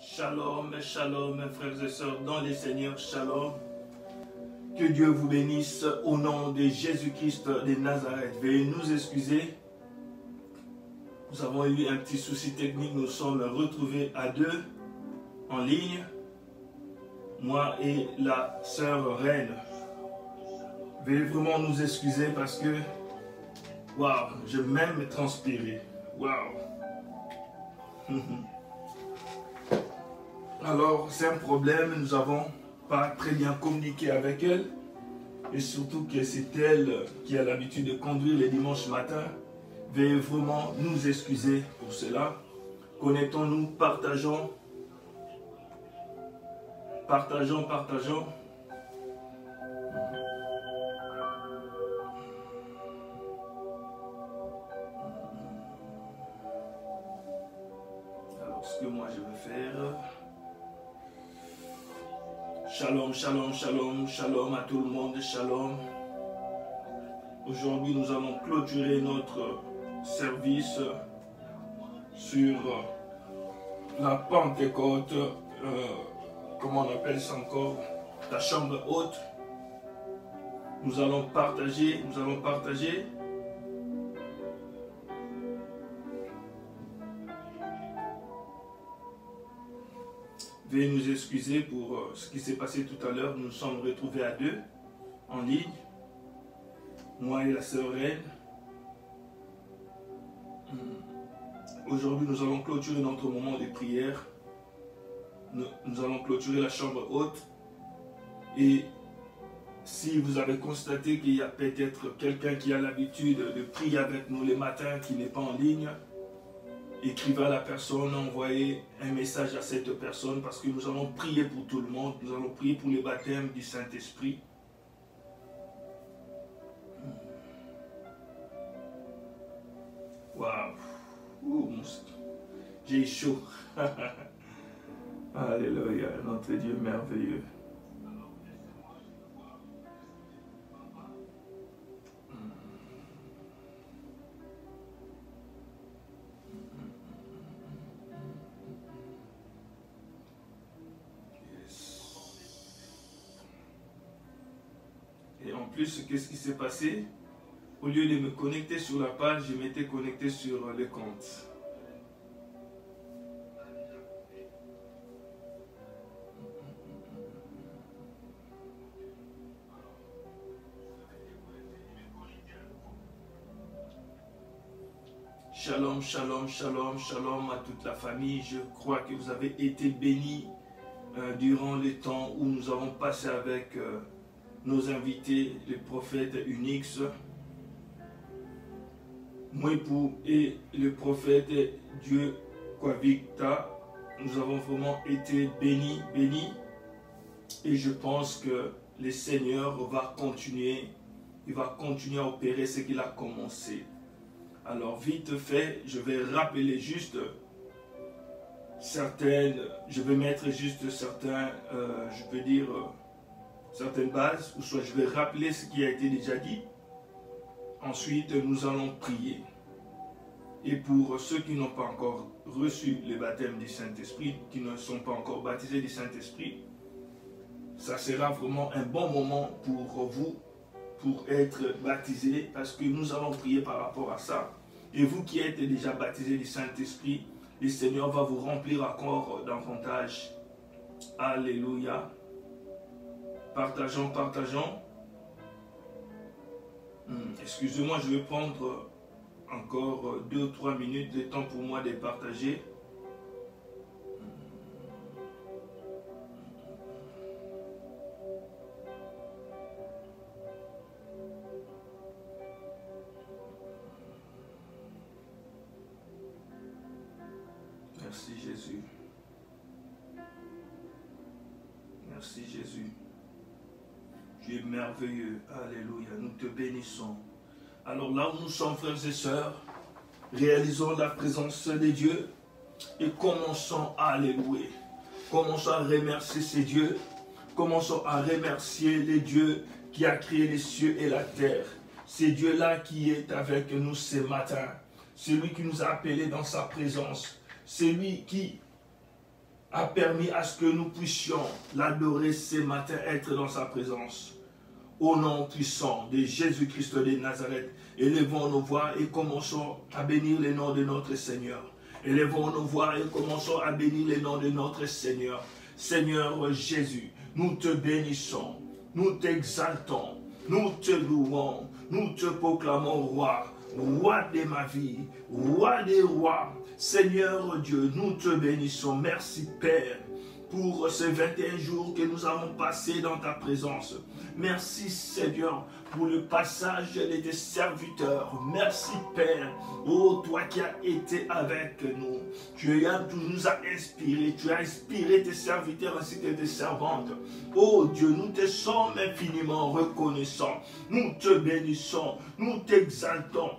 Shalom, shalom, mes frères et sœurs dans les Seigneurs, shalom. Que Dieu vous bénisse au nom de Jésus-Christ de Nazareth. Veuillez nous excuser. Nous avons eu un petit souci technique. Nous sommes retrouvés à deux en ligne. Moi et la sœur Reine. Veuillez vraiment nous excuser parce que, waouh, je m'aime transpirer. Waouh. Alors, c'est un problème, nous n'avons pas très bien communiqué avec elle. Et surtout que c'est elle qui a l'habitude de conduire les dimanches matins. Veuillez vraiment nous excuser pour cela. Connectons-nous, partageons. Partageons. Alors, ce que moi je vais faire... Shalom, shalom, shalom, shalom à tout le monde, shalom. Aujourd'hui, nous allons clôturer notre service sur la Pentecôte, comment on appelle ça encore, la chambre haute. Nous allons partager. Veuillez nous excuser pour ce qui s'est passé tout à l'heure. Nous nous sommes retrouvés à deux, en ligne. Moi et la sœur Reine. Aujourd'hui, nous allons clôturer notre moment de prière. Nous allons clôturer la chambre haute. Et si vous avez constaté qu'il y a peut-être quelqu'un qui a l'habitude de prier avec nous les matins, qui n'est pas en ligne, écrivez à la personne, envoyez un message à cette personne parce que nous allons prier pour tout le monde. Nous allons prier pour le baptême du Saint-Esprit. Waouh! J'ai chaud. Alléluia, notre Dieu merveilleux. Et en plus, qu'est-ce qui s'est passé? Au lieu de me connecter sur la page, je m'étais connecté sur le compte. Shalom, shalom, shalom, shalom à toute la famille. Je crois que vous avez été bénis durant les temps où nous avons passé avec nos invités, le prophète Unix, Mouepou et le prophète Dieu Kwavicta. Nous avons vraiment été bénis. Et je pense que le Seigneur va continuer. Il va continuer à opérer ce qu'il a commencé. Alors vite fait, je vais rappeler juste certaines, je vais mettre juste certains, je peux dire, certaines bases, ou soit je vais rappeler ce qui a été déjà dit. Ensuite, nous allons prier. Et pour ceux qui n'ont pas encore reçu le baptême du Saint-Esprit, qui ne sont pas encore baptisés du Saint-Esprit, ça sera vraiment un bon moment pour vous, pour être baptisés, parce que nous allons prier par rapport à ça. Et vous qui êtes déjà baptisés du Saint-Esprit, le Seigneur va vous remplir encore davantage. Alléluia. Partageons. Excusez-moi, je vais prendre encore 2 ou 3 minutes de temps pour moi de partager. Merci Jésus. Merci Jésus. Tu es merveilleux. Alléluia. Nous te bénissons. Alors là où nous sommes, frères et sœurs, réalisons la présence de Dieu et commençons à les louer. Commençons à remercier ces dieux. Commençons à remercier les dieux qui a créé les cieux et la terre. C'est Dieu-là qui est avec nous ce matin. C'est lui qui nous a appelés dans sa présence. C'est lui qui a permis à ce que nous puissions l'adorer ce matin, être dans sa présence. Au nom puissant de Jésus-Christ de Nazareth, élevons nos voix et commençons à bénir le nom de notre Seigneur. Élevons nos voix et commençons à bénir le nom de notre Seigneur. Seigneur Jésus, nous te bénissons, nous t'exaltons, nous te louons, nous te proclamons roi, roi de ma vie, roi des rois. Seigneur Dieu, nous te bénissons. Merci Père pour ces 21 jours que nous avons passés dans ta présence. Merci Seigneur pour le passage de tes serviteurs. Merci Père, oh toi qui as été avec nous. Tu nous as inspiré, tu as inspiré tes serviteurs ainsi que tes servantes. Oh Dieu, nous te sommes infiniment reconnaissants. Nous te bénissons, nous t'exaltons.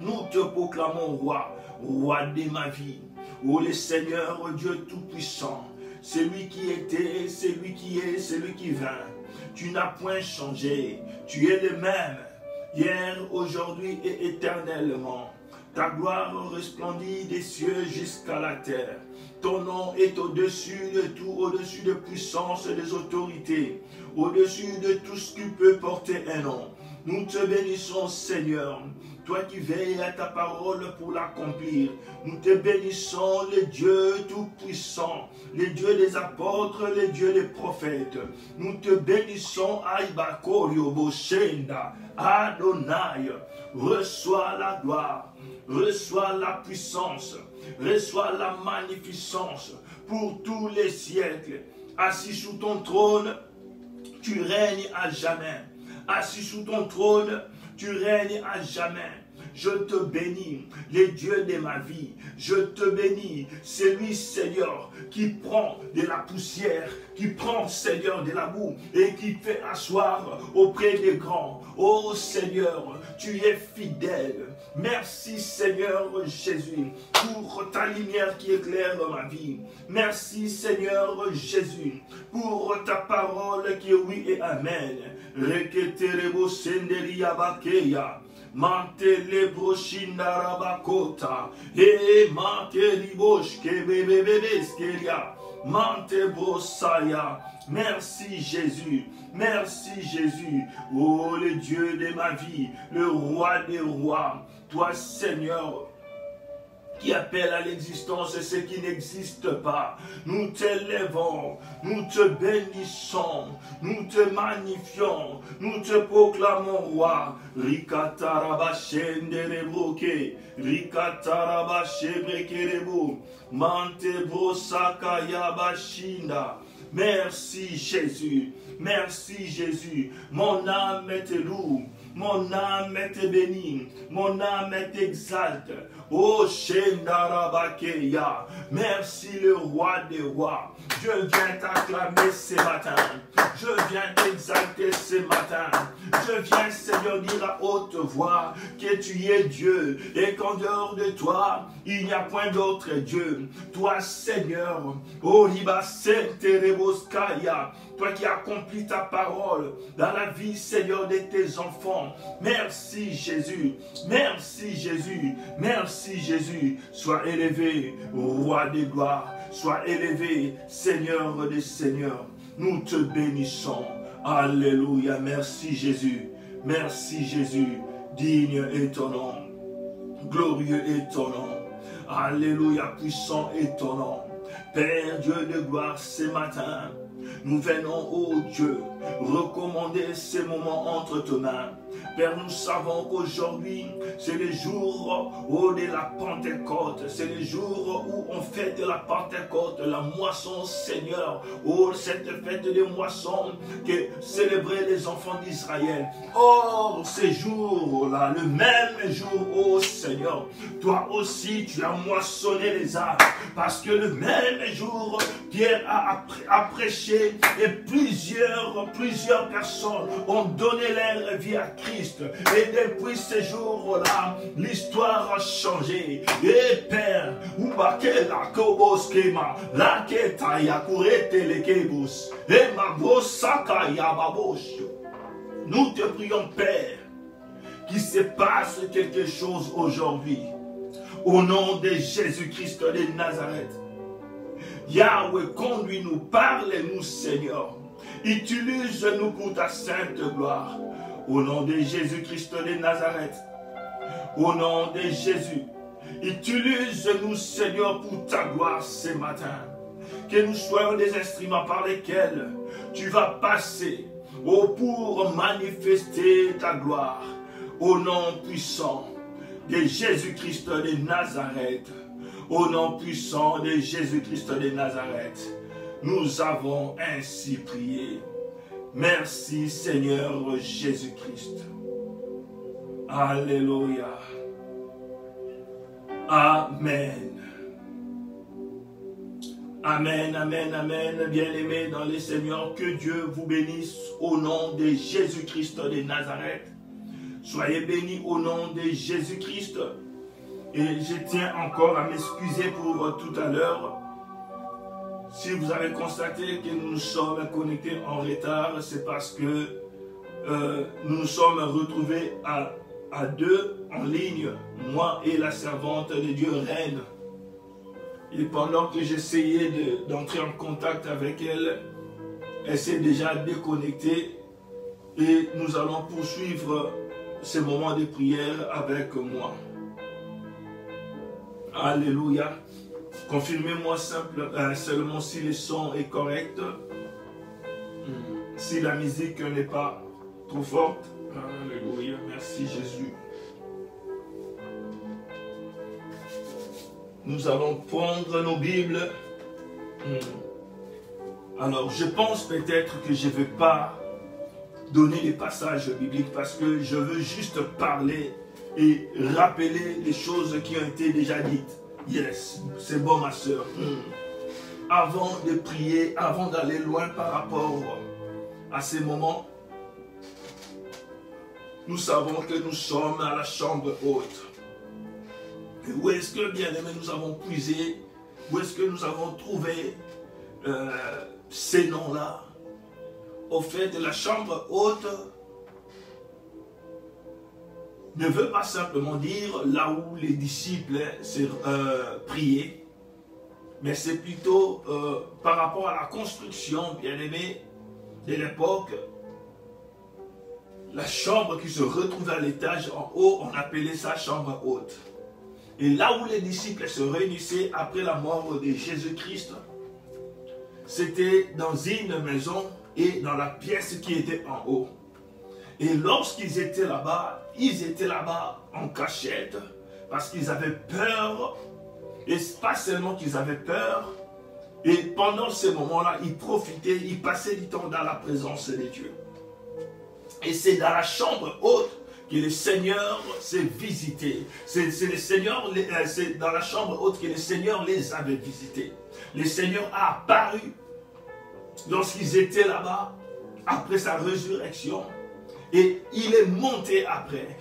Nous te proclamons roi, roi de ma vie. Oh le Seigneur Dieu Tout-Puissant, celui qui était, celui qui est, celui qui vint. Tu n'as point changé, tu es le même, hier, aujourd'hui et éternellement. Ta gloire resplendit des cieux jusqu'à la terre. Ton nom est au-dessus de tout, au-dessus de puissance et des autorités, au-dessus de tout ce qui peut porter un nom. Nous te bénissons Seigneur, toi qui veilles à ta parole pour l'accomplir. Nous te bénissons, le Dieu Tout-Puissant, le Dieu des apôtres, le Dieu des prophètes. Nous te bénissons, Aïbakorio Boshenda, Adonai. Reçois la gloire, reçois la puissance, reçois la magnificence pour tous les siècles. Assis sous ton trône, tu règnes à jamais. Assis sous ton trône, tu règnes à jamais. Je te bénis, les dieux de ma vie. Je te bénis, celui, Seigneur, qui prend de la poussière, qui prend, Seigneur, de la boue et qui fait asseoir auprès des grands. Oh Seigneur, tu es fidèle. Merci, Seigneur Jésus, pour ta lumière qui éclaire ma vie. Merci, Seigneur Jésus, pour ta parole qui est oui et amen. Reketerebo senderia bakeya. Mante lebro shindarabakota. E mante libosh kebebebeskeria. Mante brosaya. Merci Jésus. Merci Jésus. Oh le Dieu de ma vie. Le roi des rois. Toi Seigneur, qui appelle à l'existence ce qui n'existe pas. Nous t'élèvons, nous te bénissons, nous te magnifions, nous te proclamons roi. Rikatarabashenderebroke, Rikatarabashebrekerebo, Mantebrosakayabashinda. Merci Jésus, merci Jésus. Mon âme te loue, mon âme te bénit, mon âme t'exalte. Oh Shendarabakeya, merci le roi des rois. Je viens t'acclamer ce matin. Je viens t'exalter ce matin. Je viens, Seigneur, dire à haute voix que tu es Dieu et qu'en dehors de toi, il n'y a point d'autre Dieu. Toi, Seigneur, oh Riba Sentereboskaya, toi qui accomplis ta parole dans la vie, Seigneur, de tes enfants. Merci Jésus, merci Jésus, merci Jésus. Sois élevé, roi des gloires, sois élevé, Seigneur des seigneurs. Nous te bénissons. Alléluia, merci Jésus, merci Jésus. Digne est ton nom, glorieux est ton nom. Alléluia, puissant est ton nom. Père Dieu de gloire, ce matin, nous venons, ô Dieu, recommander ces moments entre tes mains. Père, nous savons qu'aujourd'hui, c'est le jour de la Pentecôte. C'est le jour où on fête la Pentecôte, la moisson, Seigneur. Oh, cette fête de moisson que célébraient les enfants d'Israël. Or, ce jour-là, le même jour, oh Seigneur, toi aussi, tu as moissonné les arbres. Parce que le même jour, Pierre a prêché et plusieurs personnes ont donné leur vie à Christ. Et depuis ce jour-là, l'histoire a changé. Et Père, Ubakela Koboskema, Laketa Yakurete Lekebus, et Mabosaka Yababosh. Nous te prions, Père, qu'il se passe quelque chose aujourd'hui. Au nom de Jésus-Christ de Nazareth. Yahweh, conduis-nous, parle-nous, Seigneur. Utilise-nous pour ta sainte gloire. Au nom de Jésus-Christ de Nazareth. Au nom de Jésus. Utilise-nous, Seigneur, pour ta gloire ce matin. Que nous soyons des instruments par lesquels tu vas passer pour manifester ta gloire. Au nom puissant de Jésus-Christ de Nazareth. Au nom puissant de Jésus-Christ de Nazareth. Nous avons ainsi prié. Merci Seigneur Jésus-Christ. Alléluia. Amen. Amen, amen, amen. Bien-aimés dans les Seigneurs, que Dieu vous bénisse au nom de Jésus-Christ de Nazareth. Soyez bénis au nom de Jésus-Christ. Et je tiens encore à m'excuser pour tout à l'heure. Si vous avez constaté que nous nous sommes connectés en retard, c'est parce que nous nous sommes retrouvés à deux en ligne, moi et la servante de Dieu, Reine. Et pendant que j'essayais d'entrer en contact avec elle, elle s'est déjà déconnectée et nous allons poursuivre ces moments de prière avec moi. Alléluia. Confirmez-moi seulement si le son est correct, si la musique n'est pas trop forte. Alléluia. Merci Jésus. Nous allons prendre nos Bibles. Alors, je pense peut-être que je ne vais pas donner les passages bibliques parce que je veux juste parler et rappeler les choses qui ont été déjà dites. Yes, c'est bon ma soeur. Avant de prier, avant d'aller loin par rapport à ces moments, nous savons que nous sommes à la chambre haute. Et où est-ce que, bien aimé, nous avons puisé? Où est-ce que nous avons trouvé ces noms-là? Au fait, la chambre haute ne veut pas simplement dire là où les disciples priaient, mais c'est plutôt par rapport à la construction, bien aimé, de l'époque. La chambre qui se retrouvait à l'étage en haut, on appelait ça chambre haute. Et là où les disciples se réunissaient après la mort de Jésus-Christ, c'était dans une maison et dans la pièce qui était en haut. Et lorsqu'ils étaient là-bas, ils étaient là-bas en cachette parce qu'ils avaient peur. Et pas seulement qu'ils avaient peur, et pendant ces moments-là, ils profitaient, ils passaient du temps dans la présence de Dieu. Et c'est dans la chambre haute que le Seigneur s'est visité. C'est dans la chambre haute que le Seigneur les avait visités. Le Seigneur a apparu lorsqu'ils étaient là-bas, après sa résurrection. Et il est monté après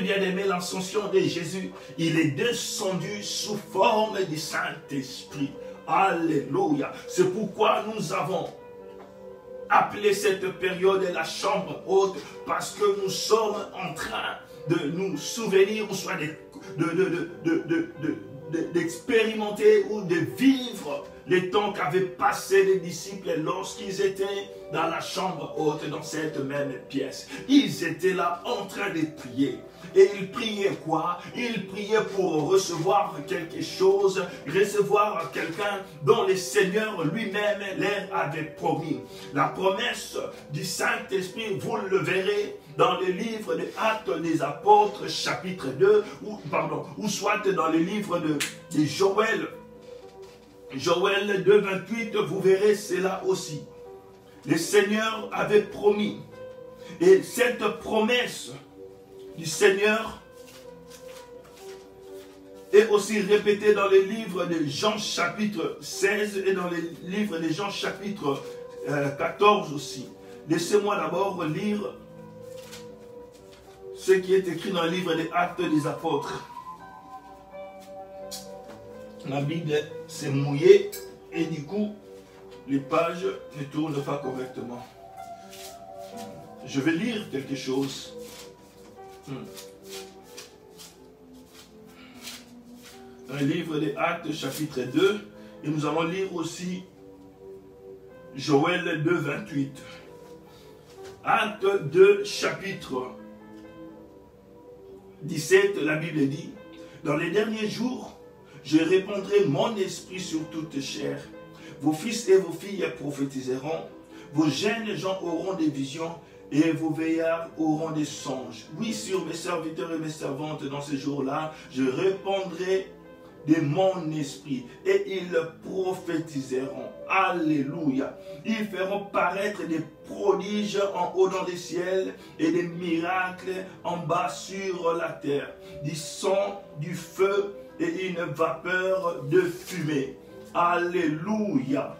bien aimé l'ascension de Jésus, il est descendu sous forme du Saint-Esprit. Alléluia. C'est pourquoi nous avons appelé cette période la chambre haute, parce que nous sommes en train de nous souvenir, ou soit d'expérimenter ou de vivre les temps qu'avaient passé les disciples lorsqu'ils étaient dans la chambre haute, dans cette même pièce. Ils étaient là en train de prier. Et ils priaient quoi? Ils priaient pour recevoir quelque chose, recevoir quelqu'un dont le Seigneur lui-même leur avait promis. La promesse du Saint-Esprit, vous le verrez dans le livre des Actes des Apôtres, chapitre 2, ou soit dans le livre de Joël. Joël 2, 28, vous verrez cela aussi. Le Seigneur avait promis. Et cette promesse du Seigneur est aussi répétée dans le livre de Jean chapitre 16 et dans le livre de Jean chapitre 14 aussi. Laissez-moi d'abord lire ce qui est écrit dans le livre des Actes des Apôtres. La Bible s'est mouillée et du coup, les pages ne tournent pas correctement. Je vais lire quelque chose. Dans le livre des Actes, chapitre 2, Et nous allons lire aussi Joël 2, 28. Acte 2, chapitre 17, la Bible dit, « Dans les derniers jours, je répandrai mon esprit sur toute chair. Vos fils et vos filles prophétiseront, vos jeunes gens auront des visions, et vos veillards auront des songes. Oui, sur mes serviteurs et mes servantes dans ces jours-là, je répandrai de mon esprit et ils prophétiseront. Alléluia. Ils feront paraître des prodiges en haut dans les ciels et des miracles en bas sur la terre. Du sang, du feu et une vapeur de fumée. Alléluia.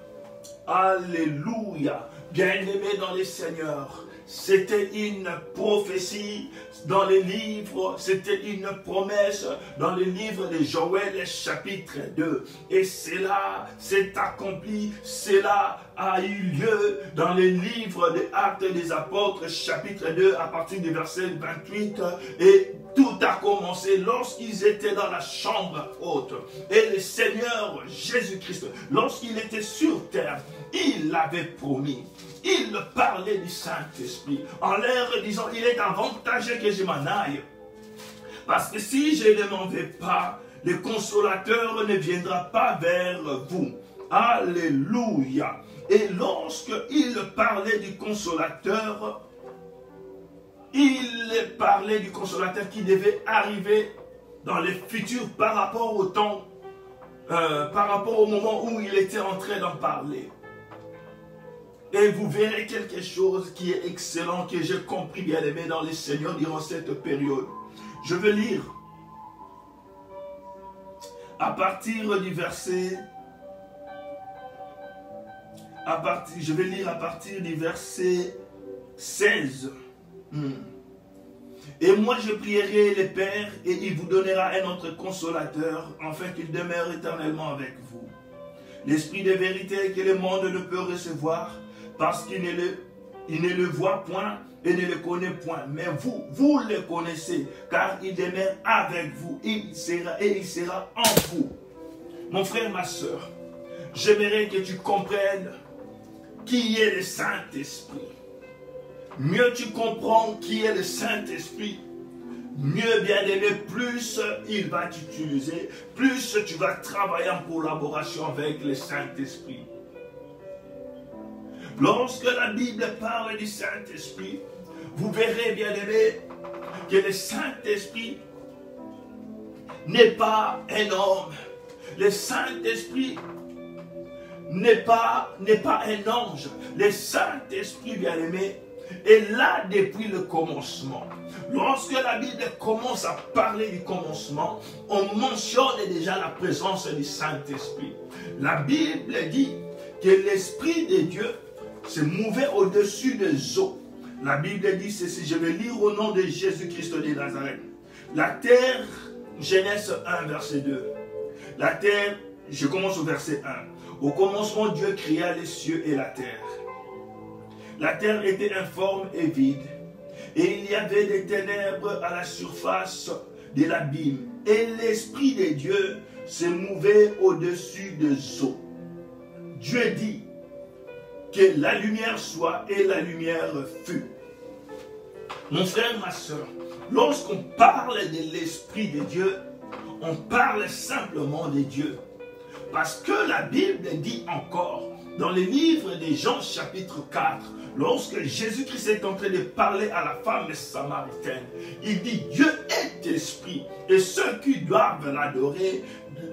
Alléluia. Bien-aimés dans les seigneurs, c'était une prophétie dans les livres, c'était une promesse dans le livre de Joël chapitre 2. Et cela s'est accompli, cela a eu lieu dans le livre des Actes des Apôtres chapitre 2 à partir du verset 28. Et tout a commencé lorsqu'ils étaient dans la chambre haute. Et le Seigneur Jésus-Christ, lorsqu'il était sur terre, il l'avait promis. Il parlait du Saint-Esprit en leur disant, il est avantageux que je m'en aille. Parce que si je ne m'en vais pas, le consolateur ne viendra pas vers vous. Alléluia. Et lorsqu'il parlait du consolateur, il parlait du consolateur qui devait arriver dans le futur par rapport au temps, par rapport au moment où il était en train d'en parler. Et vous verrez quelque chose qui est excellent, que j'ai compris bien aimé dans les Seigneurs durant cette période. Je vais lire à partir du verset, je vais lire à partir du verset 16. Et moi je prierai le Père et il vous donnera un autre consolateur, afin qu'il demeure éternellement avec vous. L'esprit de vérité que le monde ne peut recevoir, parce qu'il ne le voit point et ne le connaît point. Mais vous le connaissez, car il demeure avec vous, il sera en vous. Mon frère, ma soeur, j'aimerais que tu comprennes qui est le Saint-Esprit. Mieux tu comprends qui est le Saint-Esprit, mieux bien aimé, plus il va t'utiliser, plus tu vas travailler en collaboration avec le Saint-Esprit. Lorsque la Bible parle du Saint-Esprit, vous verrez bien aimé que le Saint-Esprit n'est pas un homme. Le Saint-Esprit n'est pas un ange. Le Saint-Esprit bien aimé est là depuis le commencement. Lorsque la Bible commence à parler du commencement, on mentionne déjà la présence du Saint-Esprit. La Bible dit que l'Esprit de Dieu se mouvait au-dessus des eaux. La Bible dit ceci, je vais lire au nom de Jésus-Christ de Nazareth. La terre, Genèse 1, verset 2. La terre, je commence au verset 1. Au commencement, Dieu créa les cieux et la terre. La terre était informe et vide, et il y avait des ténèbres à la surface de l'abîme, et l'Esprit de Dieu se mouvait au-dessus des eaux. Dieu dit que la lumière soit, et la lumière fut. Mon frère, ma soeur, lorsqu'on parle de l'Esprit de Dieu, on parle simplement de Dieu. Parce que la Bible dit encore, dans le livre de Jean chapitre 4, lorsque Jésus-Christ est en train de parler à la femme samaritaine, il dit Dieu est esprit et ceux qui doivent l'adorer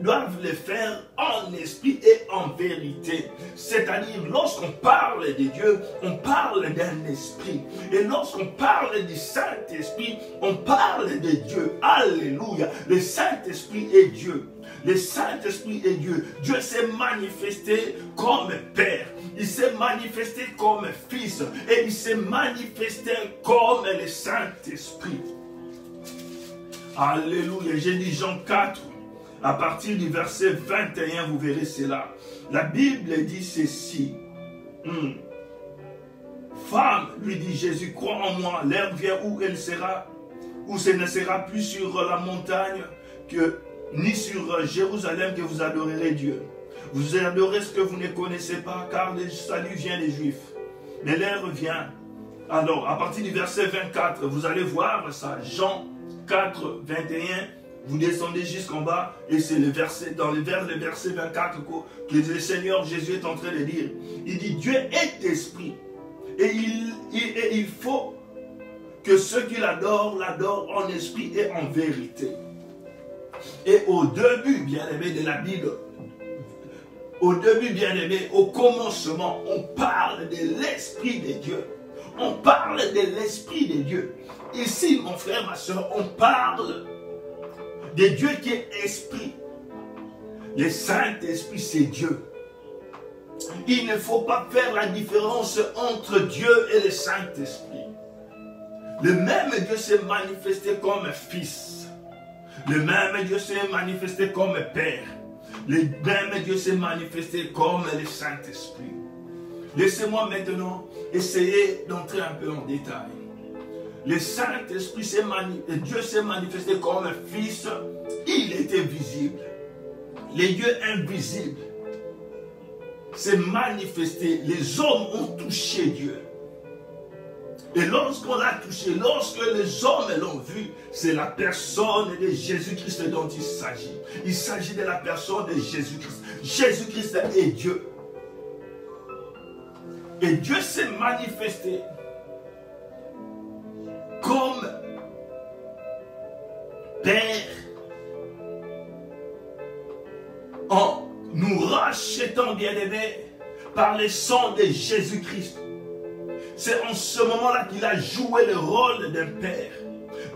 doivent le faire en esprit et en vérité. C'est-à-dire, lorsqu'on parle de Dieu, on parle d'un esprit. Et lorsqu'on parle du Saint-Esprit, on parle de Dieu. Alléluia. Le Saint-Esprit est Dieu. Le Saint-Esprit est Dieu. Dieu s'est manifesté comme Père. Il s'est manifesté comme Fils. Et il s'est manifesté comme le Saint-Esprit. Alléluia. J'ai dit Jean 4. À partir du verset 21, vous verrez cela. La Bible dit ceci. Femme, lui dit Jésus, crois en moi. L'heure vient où elle sera, où ce ne sera plus sur la montagne, ni sur Jérusalem que vous adorerez Dieu. Vous adorez ce que vous ne connaissez pas, car le salut vient des Juifs. Mais l'heure vient. Alors, à partir du verset 24, vous allez voir ça. Jean 4, 21. Vous descendez jusqu'en bas. Et c'est le verset, dans le verset 24 que le Seigneur Jésus est en train de dire. Il dit, Dieu est esprit. Et il faut que ceux qui l'adorent en esprit et en vérité. Et au début, bien-aimé de la Bible, au début, bien-aimé, au commencement, on parle de l'Esprit de Dieu. On parle de l'Esprit de Dieu. Ici, mon frère, ma soeur, on parle de Dieu qui est Esprit. Le Saint-Esprit, c'est Dieu. Il ne faut pas faire la différence entre Dieu et le Saint-Esprit. Le même Dieu s'est manifesté comme Fils. Le même Dieu s'est manifesté comme Père. Le même Dieu s'est manifesté comme le Saint-Esprit. Laissez-moi maintenant essayer d'entrer un peu en détail. Le Saint-Esprit, Dieu s'est manifesté comme Fils. Il était visible. Les dieux invisibles s'est manifesté. Les hommes ont touché Dieu. Et lorsqu'on l'a touché, lorsque les hommes l'ont vu, c'est la personne de Jésus-Christ dont il s'agit. Il s'agit de la personne de Jésus-Christ. Jésus-Christ est Dieu. Et Dieu s'est manifesté comme Père en nous rachetant, bien-aimés, par le sang de Jésus-Christ. C'est en ce moment-là qu'il a joué le rôle d'un père.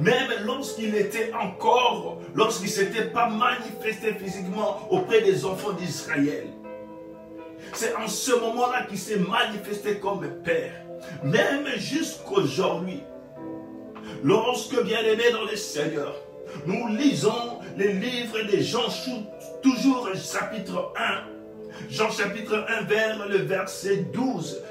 Même lorsqu'il était encore, lorsqu'il ne s'était pas manifesté physiquement auprès des enfants d'Israël. C'est en ce moment-là qu'il s'est manifesté comme père. Même jusqu'aujourd'hui, lorsque, bien-aimés dans le Seigneur, nous lisons les livres de Jean, toujours chapitre 1. Jean chapitre 1 vers le verset 12.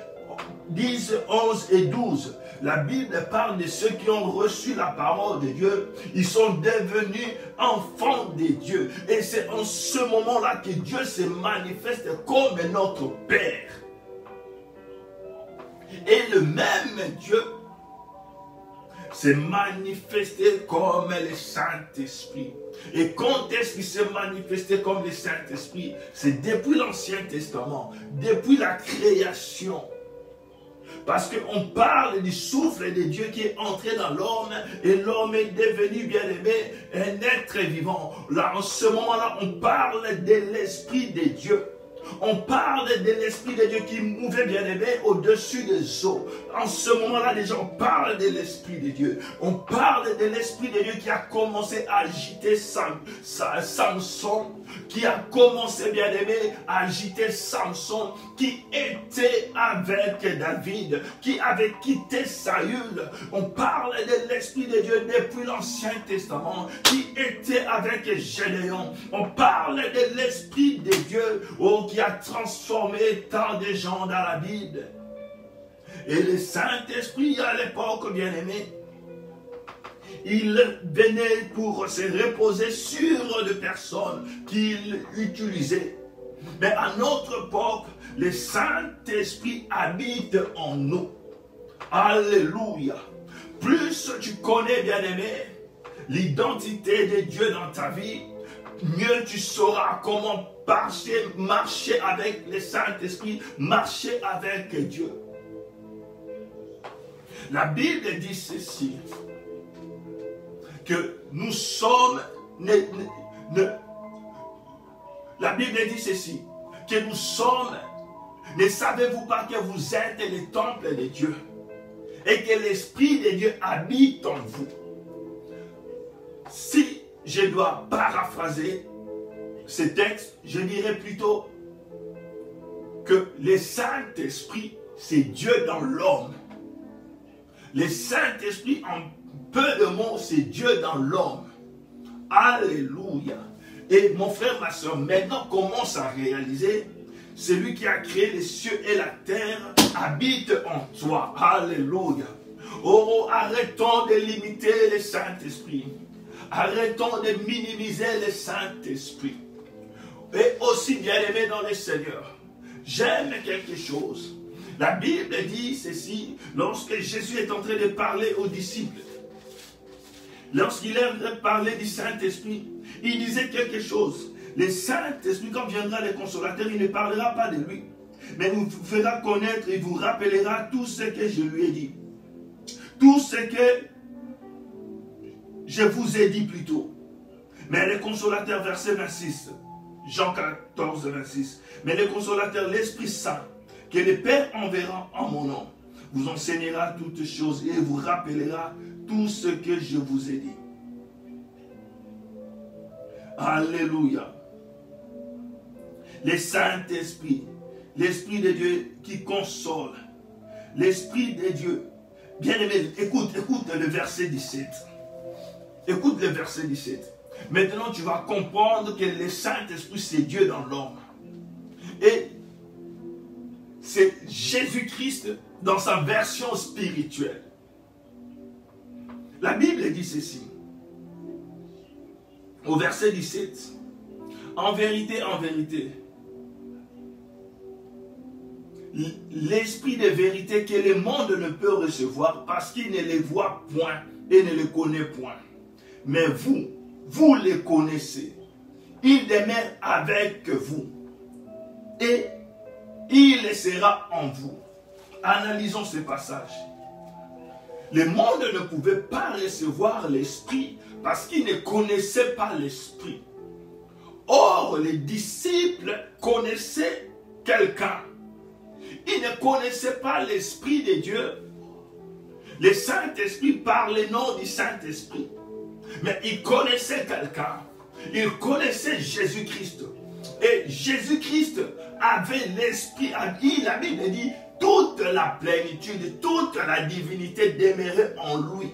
10, 11 et 12. La Bible parle de ceux qui ont reçu la parole de Dieu. Ils sont devenus enfants de Dieu. Et c'est en ce moment-là que Dieu se manifeste comme notre Père. Et le même Dieu s'est manifesté comme le Saint-Esprit. Et quand est-ce qu'il s'est manifesté comme le Saint-Esprit? C'est depuis l'Ancien Testament, depuis la création. Parce qu'on parle du souffle de Dieu qui est entré dans l'homme et l'homme est devenu, bien-aimé, un être vivant. Là, en ce moment-là, on parle de l'Esprit de Dieu. On parle de l'Esprit de Dieu qui mouvait, bien-aimé, au-dessus des eaux. En ce moment-là, les gens parlent de l'Esprit de Dieu. On parle de l'Esprit de Dieu qui a commencé à agiter Samson, qui a commencé, bien-aimé, à agiter Samson, qui était avec David, qui avait quitté Saül. On parle de l'Esprit de Dieu depuis l'Ancien Testament, qui était avec Gédéon. On parle de l'Esprit de Dieu, qui a transformé tant de gens dans la Bible. Et le Saint-Esprit, à l'époque, bien-aimé, il venait pour se reposer sur les personnes qu'il utilisait. Mais à notre époque, le Saint-Esprit habite en nous. Alléluia. Plus tu connais, bien-aimé, l'identité de Dieu dans ta vie, mieux tu sauras comment marcher avec le Saint-Esprit, marcher avec Dieu. La Bible dit ceci, que nous sommes... La Bible dit ceci, que nous sommes... Ne savez-vous pas que vous êtes le temple de Dieu et que l'Esprit de Dieu habite en vous? Si je dois paraphraser ce texte, je dirais plutôt que le Saint-Esprit, c'est Dieu dans l'homme. Le Saint-Esprit, en peu de mots, c'est Dieu dans l'homme. Alléluia. Et mon frère, ma soeur, maintenant commence à réaliser, celui qui a créé les cieux et la terre habite en toi. Alléluia. Oh, arrêtons de limiter le Saint-Esprit. Arrêtons de minimiser le Saint-Esprit. Et aussi, bien-aimé dans le Seigneur, j'aime quelque chose. La Bible dit ceci, lorsque Jésus est en train de parler aux disciples. Lorsqu'il a parlé du Saint-Esprit, il disait quelque chose. Le Saint-Esprit, quand viendra le Consolateur, il ne parlera pas de lui. Mais il vous fera connaître, il vous rappellera tout ce que je lui ai dit. Tout ce que je vous ai dit plus tôt. Mais le Consolateur, verset 26, Jean 14, 26. Mais le Consolateur, l'Esprit Saint, que le Père enverra en mon nom, vous enseignera toutes choses et vous rappellera tout ce que je vous ai dit. Alléluia. Le Saint-Esprit, l'Esprit de Dieu qui console, l'Esprit de Dieu. Bien-aimé, écoute le verset 17. Écoute le verset 17. Maintenant, tu vas comprendre que le Saint-Esprit, c'est Dieu dans l'homme. Et c'est Jésus-Christ dans sa version spirituelle. La Bible dit ceci. Au verset 17. En vérité, l'esprit de vérité que le monde ne peut recevoir parce qu'il ne les voit point et ne les connaît point. Mais vous les connaissez. Il demeure avec vous. Et il sera en vous. Analysons ce passage. Le monde ne pouvait pas recevoir l'esprit parce qu'il ne connaissait pas l'esprit. Or, les disciples connaissaient quelqu'un. Ils ne connaissaient pas l'Esprit de Dieu. Le Saint-Esprit par le nom du Saint-Esprit. Mais ils connaissaient quelqu'un. Ils connaissaient Jésus-Christ. Et Jésus-Christ avait l'Esprit. La Bible dit, toute la plénitude, toute la divinité demeurait en lui.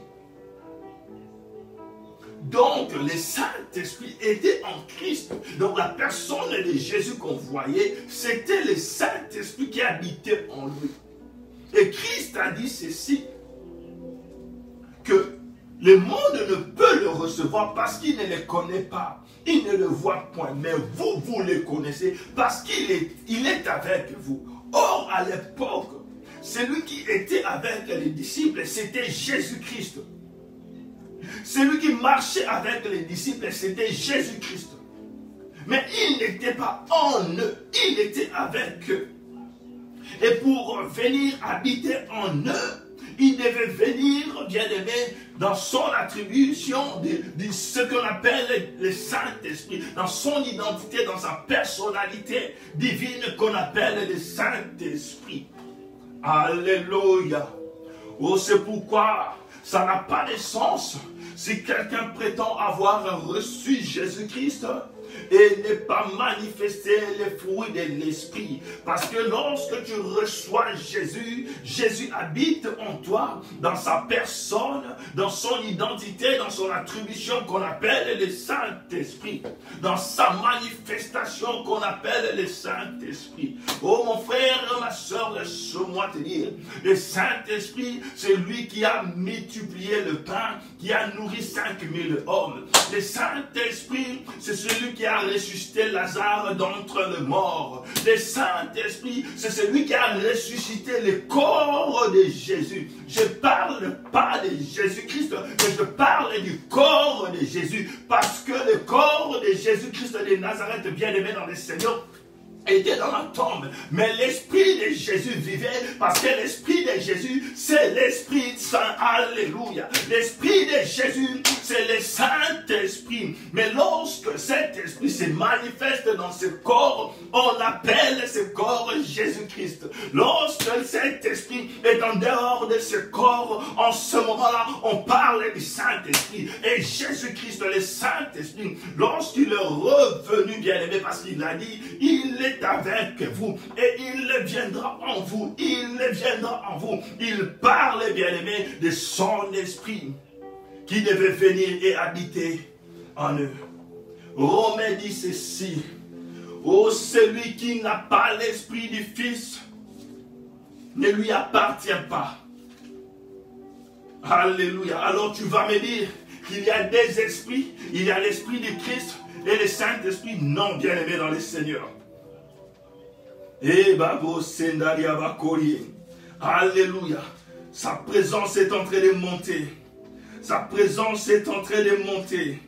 Donc, le Saint-Esprit était en Christ. Donc, la personne de Jésus qu'on voyait, c'était le Saint-Esprit qui habitait en lui. Et Christ a dit ceci, que le monde ne peut le recevoir parce qu'il ne le connaît pas. Il ne le voit point. Mais vous le connaissez parce qu'il est avec vous. Or, à l'époque, celui qui était avec les disciples, c'était Jésus-Christ. Celui qui marchait avec les disciples, c'était Jésus-Christ. Mais il n'était pas en eux, il était avec eux. Et pour venir habiter en eux, il devait venir, bien-aimé, dans son attribution de ce qu'on appelle le Saint-Esprit, dans son identité, dans sa personnalité divine qu'on appelle le Saint-Esprit. Alléluia. Oh, c'est pourquoi ça n'a pas de sens si quelqu'un prétend avoir reçu Jésus-Christ et ne pas manifester les fruits de l'Esprit. Parce que lorsque tu reçois Jésus, Jésus habite en toi, dans sa personne, dans son identité, dans son attribution qu'on appelle le Saint-Esprit, dans sa manifestation qu'on appelle le Saint-Esprit. Oh mon frère, ma soeur, laisse-moi te dire, le Saint-Esprit, c'est lui qui a multiplié le pain, qui a nourri 5000 hommes. Le Saint-Esprit, c'est celui qui a ressuscité Lazare d'entre les morts. Le Saint-Esprit, c'est celui qui a ressuscité le corps de Jésus. Je ne parle pas de Jésus-Christ, mais je parle du corps de Jésus. Parce que le corps de Jésus-Christ de Nazareth, bien-aimé dans le Seigneur, était dans la tombe, mais l'Esprit de Jésus vivait parce que l'Esprit de Jésus, c'est l'Esprit Saint. Alléluia. L'Esprit de Jésus, c'est le Saint-Esprit. Mais lorsque cet Esprit se manifeste dans ce corps, on appelle ce corps Jésus-Christ. Lorsque cet Esprit est en dehors de ce corps, en ce moment-là, on parle du Saint-Esprit. Et Jésus-Christ, le Saint-Esprit, lorsqu'il est revenu, bien-aimé, parce qu'il a dit, il est avec vous et il viendra en vous, il viendra en vous. Il parle, bien-aimé, de son esprit qui devait venir et habiter en eux. Romains dit ceci, oh, celui qui n'a pas l'esprit du Fils ne lui appartient pas. Alléluia. Alors tu vas me dire qu'il y a des esprits, il y a l'esprit du Christ Et le Saint-Esprit, non, bien-aimé dans le Seigneur. Et Babo Sendaria Bakori. Alléluia. Sa présence est en train de monter. Sa présence est en train de monter.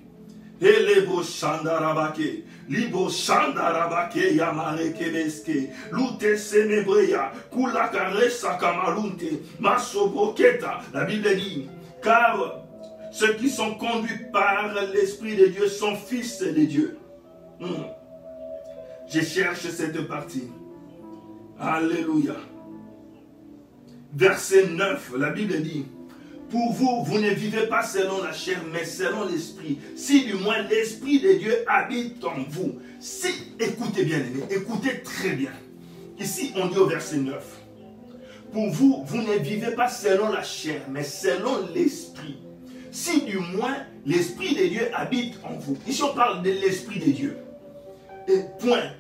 Et Lebo Shandarabake. Libo Shandarabake Yamare Kebeske. Lute Senebreya. Kulakaresa Kamalunte. Masobroketa. La Bible dit, car ceux qui sont conduits par l'Esprit de Dieu sont fils de Dieu. Je cherche cette partie. Alléluia. Verset 9, la Bible dit, pour vous, vous ne vivez pas selon la chair, mais selon l'Esprit. Si du moins l'Esprit de Dieu habite en vous. Si, écoutez bien, écoutez très bien. Ici, on dit au verset 9, pour vous, vous ne vivez pas selon la chair, mais selon l'Esprit. Si du moins l'Esprit de Dieu habite en vous. Ici, on parle de l'Esprit de Dieu. Et point.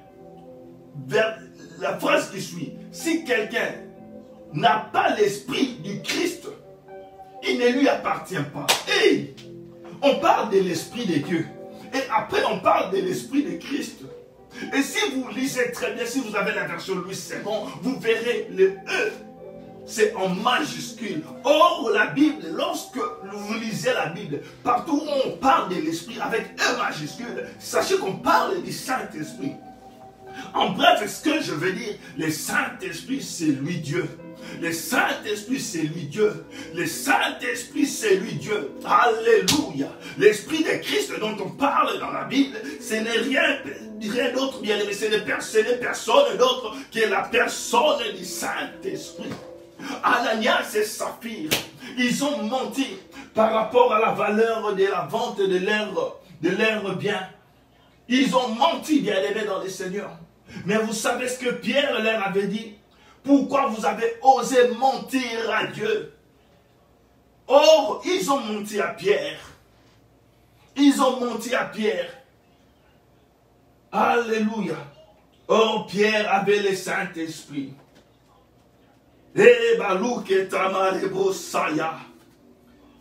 Vers la phrase qui suit. Si quelqu'un n'a pas l'Esprit du Christ, il ne lui appartient pas. Hey, on parle de l'Esprit de Dieu. Et après, on parle de l'Esprit de Christ. Et si vous lisez très bien, si vous avez la version Louis II, vous verrez le E. C'est en majuscule. Or, la Bible, lorsque vous lisez la Bible, partout où on parle de l'Esprit avec E majuscule, sachez qu'on parle du Saint-Esprit. En bref, ce que je veux dire, le Saint-Esprit, c'est lui Dieu. Le Saint-Esprit, c'est lui Dieu. Le Saint-Esprit, c'est lui Dieu. Alléluia. L'Esprit de Christ dont on parle dans la Bible, ce n'est rien d'autre, bien aimé. Ce n'est personne d'autre que la personne du Saint-Esprit. Ananias et Saphir, ils ont menti par rapport à la valeur de la vente de leur bien. Ils ont menti, bien aimé dans le Seigneur. Mais vous savez ce que Pierre leur avait dit? Pourquoi vous avez osé mentir à Dieu? Or, ils ont menti à Pierre. Ils ont menti à Pierre. Alléluia. Or, Pierre avait le Saint-Esprit.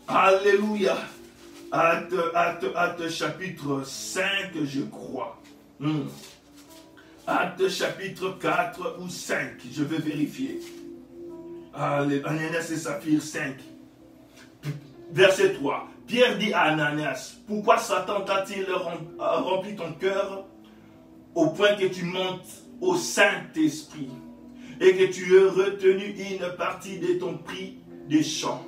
Alléluia. Acte chapitre 5, je crois. Acte chapitre 4 ou 5, je vais vérifier. Ananias et Saphir 5. Verset 3. Pierre dit à Ananias, pourquoi Satan t'a-t-il rempli ton cœur au point que tu montes au Saint-Esprit et que tu aies retenu une partie de ton prix des champs?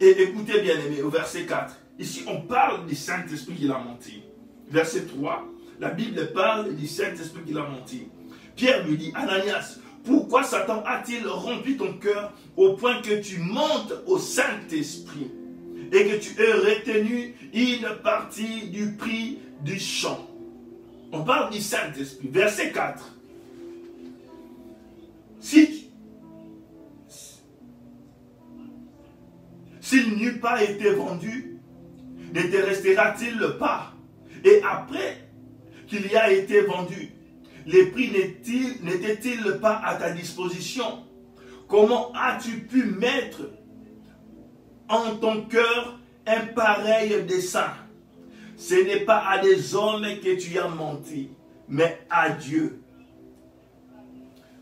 Et écoutez bien aimé, au verset 4, ici on parle du Saint-Esprit qui l'a menti. Verset 3, la Bible parle du Saint-Esprit qui l'a menti. Pierre lui dit, Ananias, pourquoi Satan a-t-il rempli ton cœur au point que tu montes au Saint-Esprit et que tu aies retenu une partie du prix du champ? On parle du Saint-Esprit. Verset 4. S'il n'eût pas été vendu, ne te restera-t-il pas? Et après qu'il y a été vendu, les prix n'étaient-ils pas à ta disposition? Comment as-tu pu mettre en ton cœur un pareil dessein? Ce n'est pas à des hommes que tu as menti, mais à Dieu.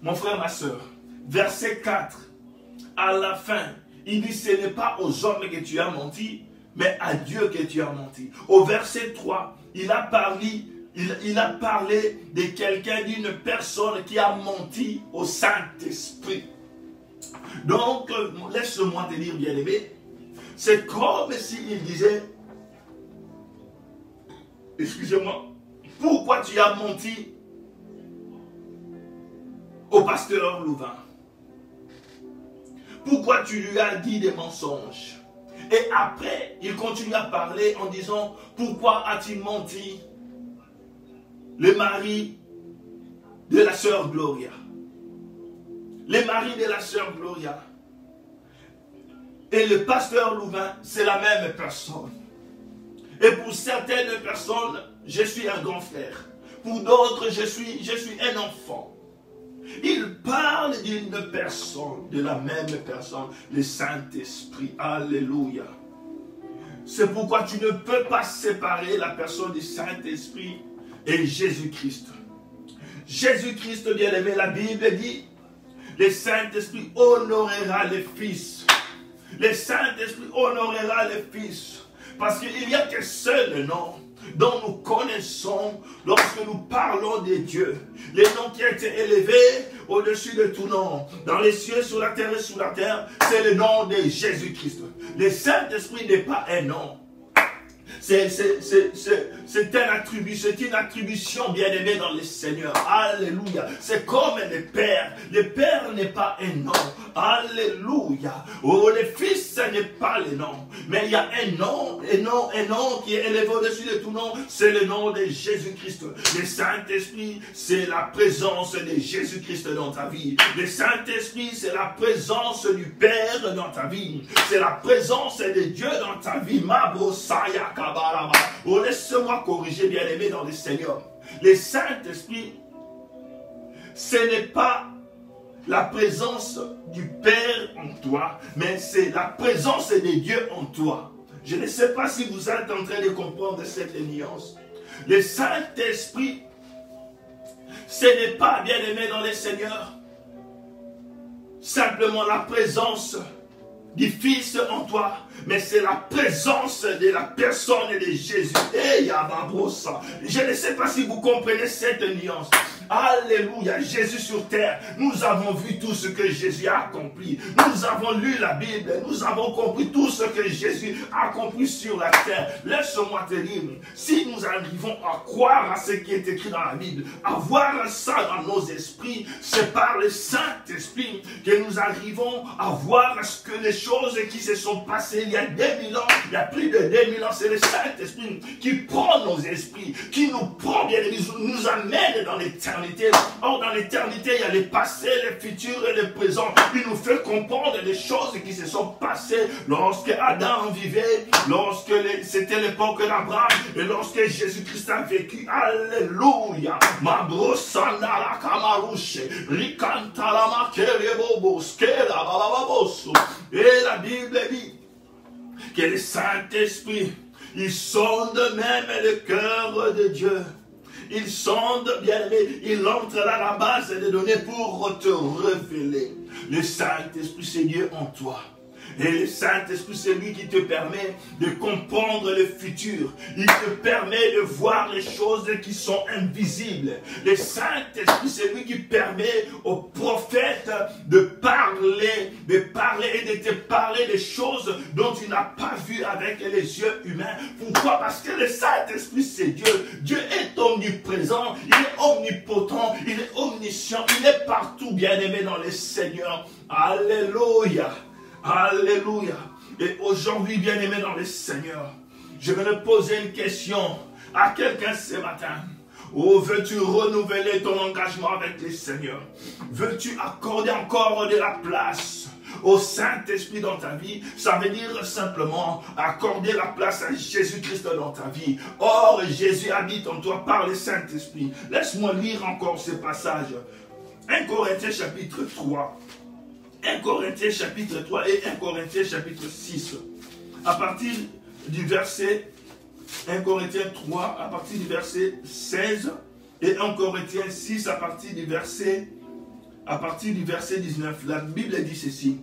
Mon frère, ma soeur, verset 4, à la fin, il dit, ce n'est pas aux hommes que tu as menti, mais à Dieu que tu as menti. Au verset 3, il a parlé de quelqu'un, d'une personne qui a menti au Saint-Esprit. Donc, laisse-moi te dire, bien-aimé, c'est comme s'il disait, excusez-moi, pourquoi tu as menti au pasteur Louvain? Pourquoi tu lui as dit des mensonges? Et après, il continue à parler en disant, pourquoi as-tu menti le mari de la sœur Gloria? Le mari de la sœur Gloria et le pasteur Louvain, c'est la même personne. Et pour certaines personnes, je suis un grand frère. Pour d'autres, je suis un enfant. Il parle d'une personne, de la même personne, le Saint-Esprit. Alléluia. C'est pourquoi tu ne peux pas séparer la personne du Saint-Esprit et Jésus-Christ. Jésus-Christ, bien-aimé, la Bible dit, le Saint-Esprit honorera le Fils. Le Saint-Esprit honorera le Fils. Parce qu'il n'y a qu'un seul nom dont nous connaissons lorsque nous parlons de Dieu. Le nom qui a été élevé au-dessus de tout nom, dans les cieux, sur la terre et sous la terre, c'est le nom de Jésus-Christ. Le Saint-Esprit n'est pas un nom. C'est un attribut, c'est une attribution bien-aimée dans le Seigneur. Alléluia. C'est comme le Père. Le Père n'est pas un nom. Alléluia. Oh, le Fils, ce n'est pas le nom. Mais il y a un nom qui est élevé au-dessus de tout nom. C'est le nom de Jésus-Christ. Le Saint-Esprit, c'est la présence de Jésus-Christ dans ta vie. Le Saint-Esprit, c'est la présence du Père dans ta vie. C'est la présence de Dieu dans ta vie. Mabrosaya. Oh, laisse-moi corriger, bien-aimé dans le Seigneur. Le Saint-Esprit, ce n'est pas la présence du Père en toi, mais c'est la présence de Dieu en toi. Je ne sais pas si vous êtes en train de comprendre cette nuance. Le Saint-Esprit, ce n'est pas, bien-aimé dans le Seigneur, simplement la présence du Fils en toi, mais c'est la présence de la personne de Jésus. Et je ne sais pas si vous comprenez cette nuance. Alléluia, Jésus sur terre, nous avons vu tout ce que Jésus a accompli. Nous avons lu la Bible, nous avons compris tout ce que Jésus a accompli sur la terre. Laisse-moi te dire, si nous arrivons à croire à ce qui est écrit dans la Bible, à voir ça dans nos esprits, c'est par le Saint-Esprit que nous arrivons à voir ce que les choses qui se sont passées il y a 2000 ans, il y a plus de 2000 ans, c'est le Saint-Esprit qui prend nos esprits, qui nous prend bien, nous amène dans l'éternité. Or, dans l'éternité, il y a le passé, le futur et le présent. Il nous fait comprendre les choses qui se sont passées lorsque Adam vivait, lorsque c'était l'époque d'Abraham et lorsque Jésus-Christ a vécu. Alléluia. Et la Bible dit que le Saint-Esprit, il sonde même le cœur de Dieu. Il sonde, bien-aimé, il entre dans la base des données pour te révéler. Le Saint-Esprit, c'est Dieu en toi. Et le Saint-Esprit, c'est lui qui te permet de comprendre le futur. Il te permet de voir les choses qui sont invisibles. Le Saint-Esprit, c'est lui qui permet aux prophètes de parler et de te parler des choses dont tu n'as pas vu avec les yeux humains. Pourquoi? Parce que le Saint-Esprit, c'est Dieu. Dieu est omniprésent, il est omnipotent, il est omniscient, il est partout, bien-aimé dans le Seigneur. Alléluia. Alléluia. Et aujourd'hui, bien-aimé dans le Seigneur, je vais poser une question à quelqu'un ce matin. Oh, veux-tu renouveler ton engagement avec le Seigneur? Veux-tu accorder encore de la place au Saint-Esprit dans ta vie? Ça veut dire simplement accorder la place à Jésus-Christ dans ta vie. Or, Jésus habite en toi par le Saint-Esprit. Laisse-moi lire encore ce passage. 1 Corinthiens chapitre 3. 1 Corinthiens chapitre 3 et 1 Corinthiens chapitre 6. À partir du verset 1 Corinthiens 3, à partir du verset 16 et 1 Corinthiens 6 à partir du verset 19. La Bible dit ceci.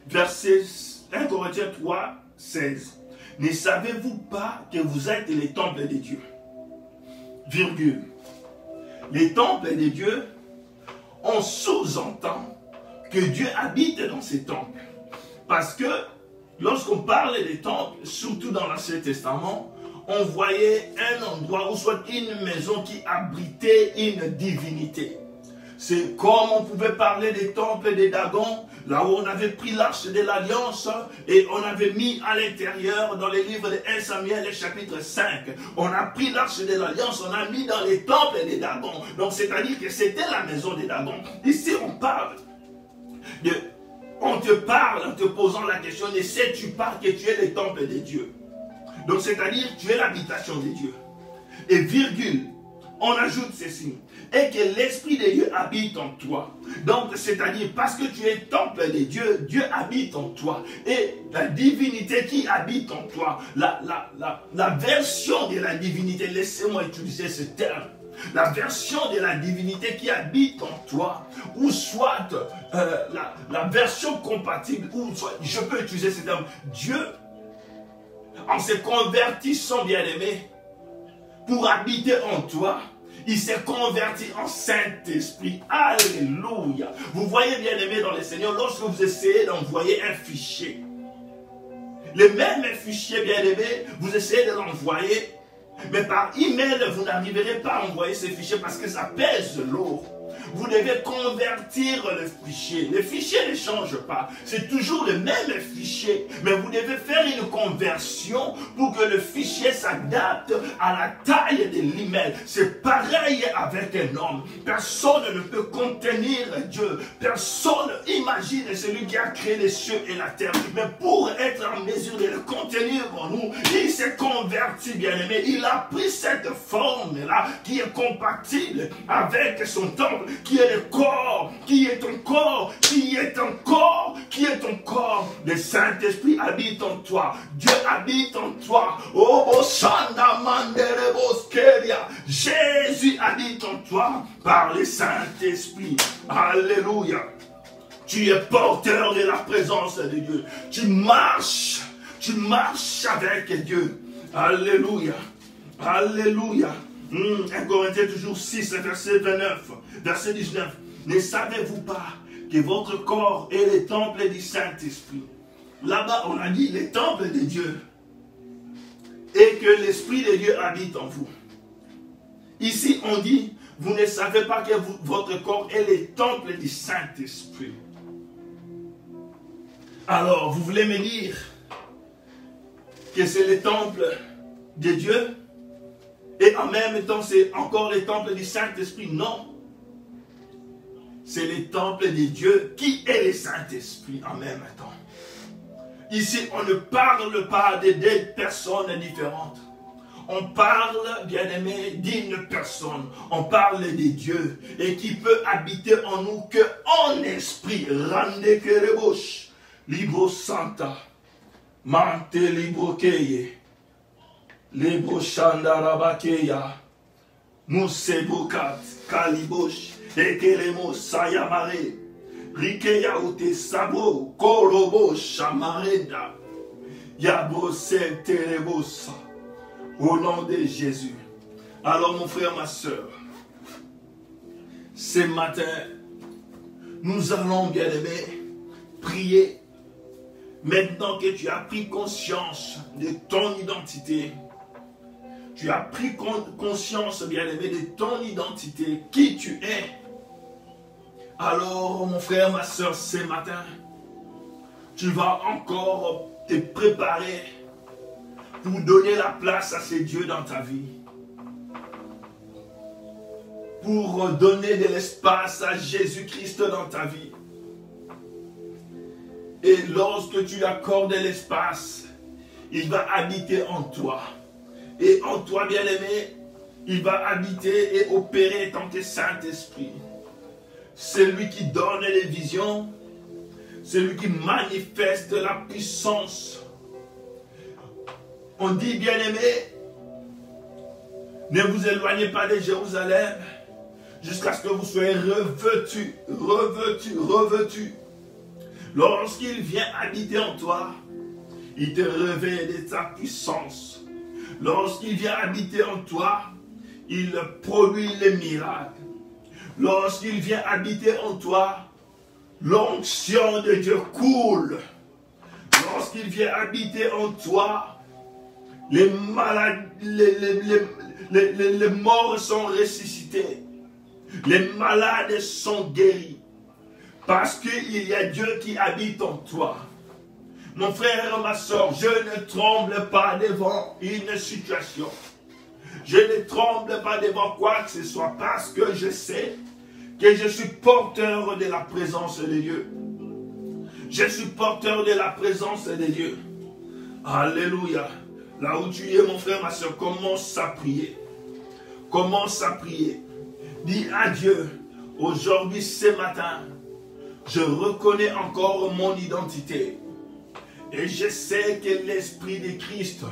Verset 1 Corinthiens 3, 16. Ne savez-vous pas que vous êtes les temples de Dieu? Virgule. Les temples de Dieu, on sous-entend que Dieu habite dans ces temples. Parce que lorsqu'on parle des temples, surtout dans l'Ancien Testament, on voyait un endroit ou soit une maison qui abritait une divinité. C'est comme on pouvait parler des temples des Dagon, là où on avait pris l'arche de l'Alliance et on avait mis à l'intérieur dans les livres de 1 Samuel chapitre 5. On a pris l'arche de l'Alliance, on a mis dans les temples des Dagon. Donc c'est-à-dire que c'était la maison des Dagon. Ici on parle on te parle en te posant la question, ne sais-tu pas que tu es le temple de Dieu? Donc c'est-à-dire tu es l'habitation de Dieu. Et virgule, on ajoute ceci. Et que l'Esprit de Dieu habite en toi. Donc, c'est-à-dire, parce que tu es temple de Dieu, Dieu habite en toi. Et la divinité qui habite en toi, la version de la divinité, laissez-moi utiliser ce terme, la version de la divinité qui habite en toi, ou soit la version compatible, ou soit, je peux utiliser ce terme, Dieu, en se convertissant, bien-aimé, pour habiter en toi, il s'est converti en Saint-Esprit. Alléluia. Vous voyez, bien-aimé dans le Seigneur, lorsque vous essayez d'envoyer un fichier, le même fichier, bien-aimé, vous essayez de l'envoyer, mais par email, vous n'arriverez pas à envoyer ce fichier parce que ça pèse lourd. Vous devez convertir le fichier. Le fichier ne change pas. C'est toujours le même fichier. Mais vous devez faire une conversion pour que le fichier s'adapte à la taille de l'email. C'est pareil avec un homme. Personne ne peut contenir Dieu. Personne imagine celui qui a créé les cieux et la terre. Mais pour être en mesure de le contenir en nous, il s'est converti, bien-aimé. Il a pris cette forme-là qui est compatible avec son temple, qui est le corps, qui est ton corps, qui est ton corps, qui est ton corps. Le Saint-Esprit habite en toi. Dieu habite en toi. Jésus habite en toi par le Saint-Esprit. Alléluia. Tu es porteur de la présence de Dieu. Tu marches avec Dieu. Alléluia. Alléluia. 1 Corinthiens toujours 6, verset 29, verset 19. Ne savez-vous pas que votre corps est le temple du Saint-Esprit? Là-bas, on a dit le temple de Dieu. Et que l'Esprit de Dieu habite en vous. Ici, on dit, vous ne savez pas que votre corps est le temple du Saint-Esprit. Alors, vous voulez me dire que c'est le temple de Dieu? Et en même temps, c'est encore le temple du Saint-Esprit? Non. C'est le temple de Dieu qui est le Saint-Esprit en même temps. Ici, on ne parle pas de deux personnes différentes. On parle, bien-aimé, d'une personne. On parle de Dieu. Et qui peut habiter en nous que en esprit. Rande kerebosh. Libro Santa. Mante libro keye. Libro Shandarabakeya, Musebukat, Kalibosh, Ekelemo Sayamare, Rikeya Ute Sabo, Korobo Shamarenda, Yabose Terebosa, au nom de Jésus. Alors mon frère, ma soeur, ce matin, nous allons, bien-aimés, prier. Maintenant que tu as pris conscience de ton identité, tu as pris conscience, bien-aimé, de ton identité, qui tu es. Alors, mon frère, ma soeur, ce matin, tu vas encore te préparer pour donner la place à ce Dieu dans ta vie. Pour donner de l'espace à Jésus-Christ dans ta vie. Et lorsque tu lui accordes l'espace, il va habiter en toi. Et en toi, bien-aimé, il va habiter et opérer tant que Saint-Esprit. C'est lui qui donne les visions. C'est lui qui manifeste la puissance. On dit, bien-aimé, ne vous éloignez pas de Jérusalem jusqu'à ce que vous soyez revêtus, revêtus, revêtus. Lorsqu'il vient habiter en toi, il te révèle de sa puissance. Lorsqu'il vient habiter en toi, il produit les miracles. Lorsqu'il vient habiter en toi, l'onction de Dieu coule. Lorsqu'il vient habiter en toi, les malades, les morts sont ressuscités. Les malades sont guéris. Parce qu'il y a Dieu qui habite en toi. Mon frère et ma soeur, je ne tremble pas devant une situation. Je ne tremble pas devant quoi que ce soit parce que je sais que je suis porteur de la présence de Dieu. Je suis porteur de la présence de Dieu. Alléluia. Là où tu es, mon frère, ma soeur, commence à prier. Commence à prier. Dis à Dieu, aujourd'hui, ce matin, je reconnais encore mon identité. Et je sais que l'Esprit de Christ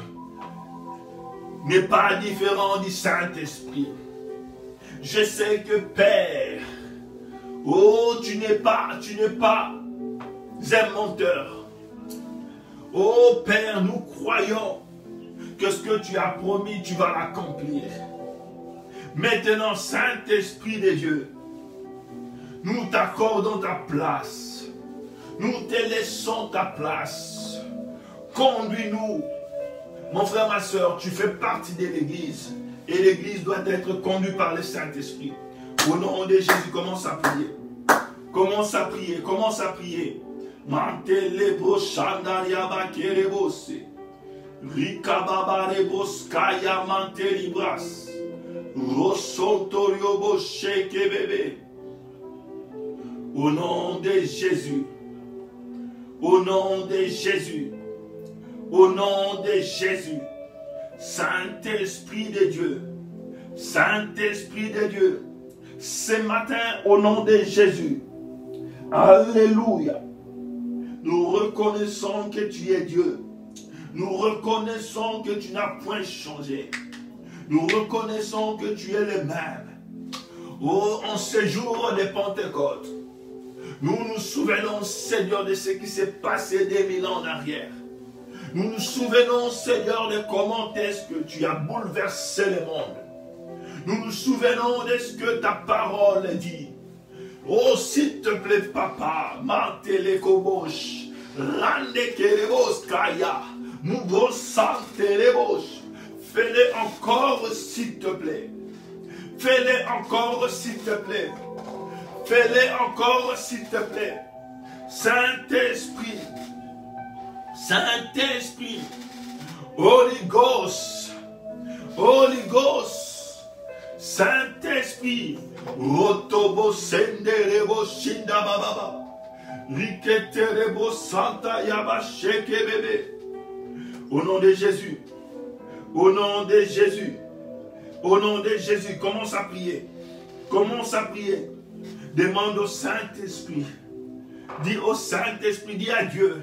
n'est pas différent du Saint-Esprit. Je sais que Père, oh, tu n'es pas un menteur. Oh Père, nous croyons que ce que tu as promis, tu vas l'accomplir. Maintenant, Saint-Esprit de Dieu, nous t'accordons ta place. Nous te laissons ta place. Conduis-nous. Mon frère, ma soeur, tu fais partie de l'Église. Et l'Église doit être conduite par le Saint-Esprit. Au nom de Jésus, commence à prier. Commence à prier. Commence à prier. Mantelebro shandaria bakerebose. Rikababarebos kaya mantelibras. Rosontoriobo shekebebe. Au nom de Jésus. Au nom de Jésus. Au nom de Jésus. Saint-Esprit de Dieu. Saint-Esprit de Dieu. Ce matin, au nom de Jésus. Alléluia. Nous reconnaissons que tu es Dieu. Nous reconnaissons que tu n'as point changé. Nous reconnaissons que tu es le même. Oh, en ce jour de Pentecôte, nous nous souvenons, Seigneur, de ce qui s'est passé 2000 ans en arrière. Nous nous souvenons, Seigneur, de comment est-ce que tu as bouleversé le monde. Nous nous souvenons de ce que ta parole dit. Oh, s'il te plaît, Papa, Mantelekobosh, Randekerebos Kaya, Mubosantelebosh, fais-le encore, s'il te plaît. Fais-le encore, s'il te plaît. Fais-le encore, s'il te plaît. Saint-Esprit, Saint-Esprit, Holy Ghost, Holy Ghost, Saint-Esprit, Rotobo Senderebo Shinda Baba, Riketerebo Santa Yaba Sheke Bebe. Au nom de Jésus, au nom de Jésus, au nom de Jésus, commence à prier. Commence à prier. Demande au Saint-Esprit. Dis au Saint-Esprit, dis à Dieu.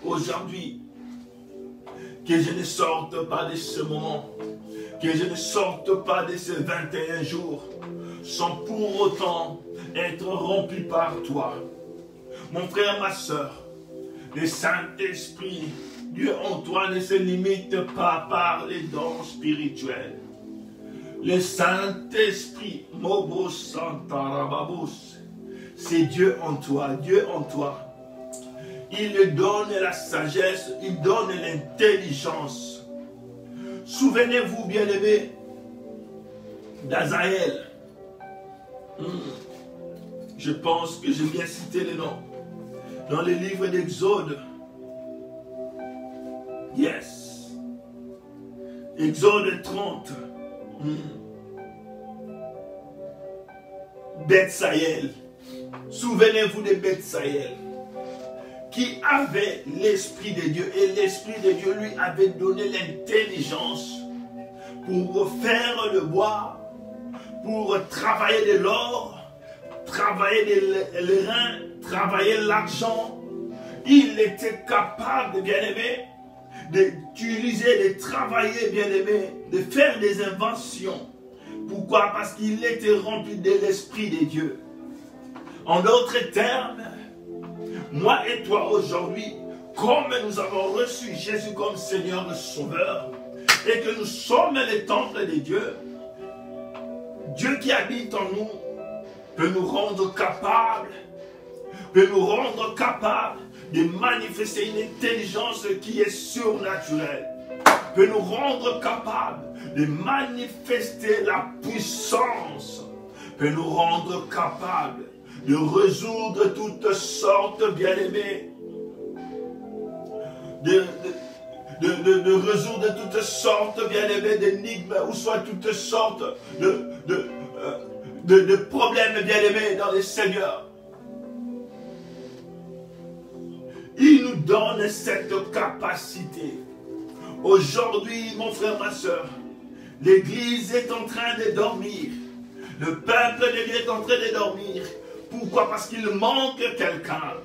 Aujourd'hui, que je ne sorte pas de ce moment, que je ne sorte pas de ces 21 jours, sans pour autant être rempli par toi. Mon frère, ma soeur, le Saint-Esprit, Dieu en toi ne se limite pas par les dons spirituels. Le Saint-Esprit, Mobos Santarababos, c'est Dieu en toi, Dieu en toi. Il donne la sagesse, il donne l'intelligence. Souvenez-vous, bien-aimés, d'Azaël. Je pense que j'ai bien cité les noms. Dans le livre d'Exode. Yes. Exode 30. Bethsaël. Souvenez-vous de Bethsaël, qui avait l'Esprit de Dieu, et l'Esprit de Dieu lui avait donné l'intelligence pour faire le bois, pour travailler de l'or, travailler les reins, travailler l'argent. Il était capable, bien-aimé, d'utiliser, de travailler, bien-aimé, de faire des inventions. Pourquoi? Parce qu'il était rempli de l'Esprit de Dieu. En d'autres termes, moi et toi aujourd'hui, comme nous avons reçu Jésus comme Seigneur et Sauveur, et que nous sommes les temples de Dieu, Dieu qui habite en nous peut nous rendre capables, de manifester une intelligence qui est surnaturelle, peut nous rendre capables de manifester la puissance, peut nous rendre capables de résoudre toutes sortes, bien-aimés, de résoudre toutes sortes, bien-aimés, d'énigmes, ou soit toutes sortes de problèmes, bien-aimés, dans les Seigneurs. Il nous donne cette capacité. Aujourd'hui, mon frère, ma soeur, L'Église est en train de dormir. Le peuple de Dieu est en train de dormir. Pourquoi? Parce qu'il manque quelqu'un.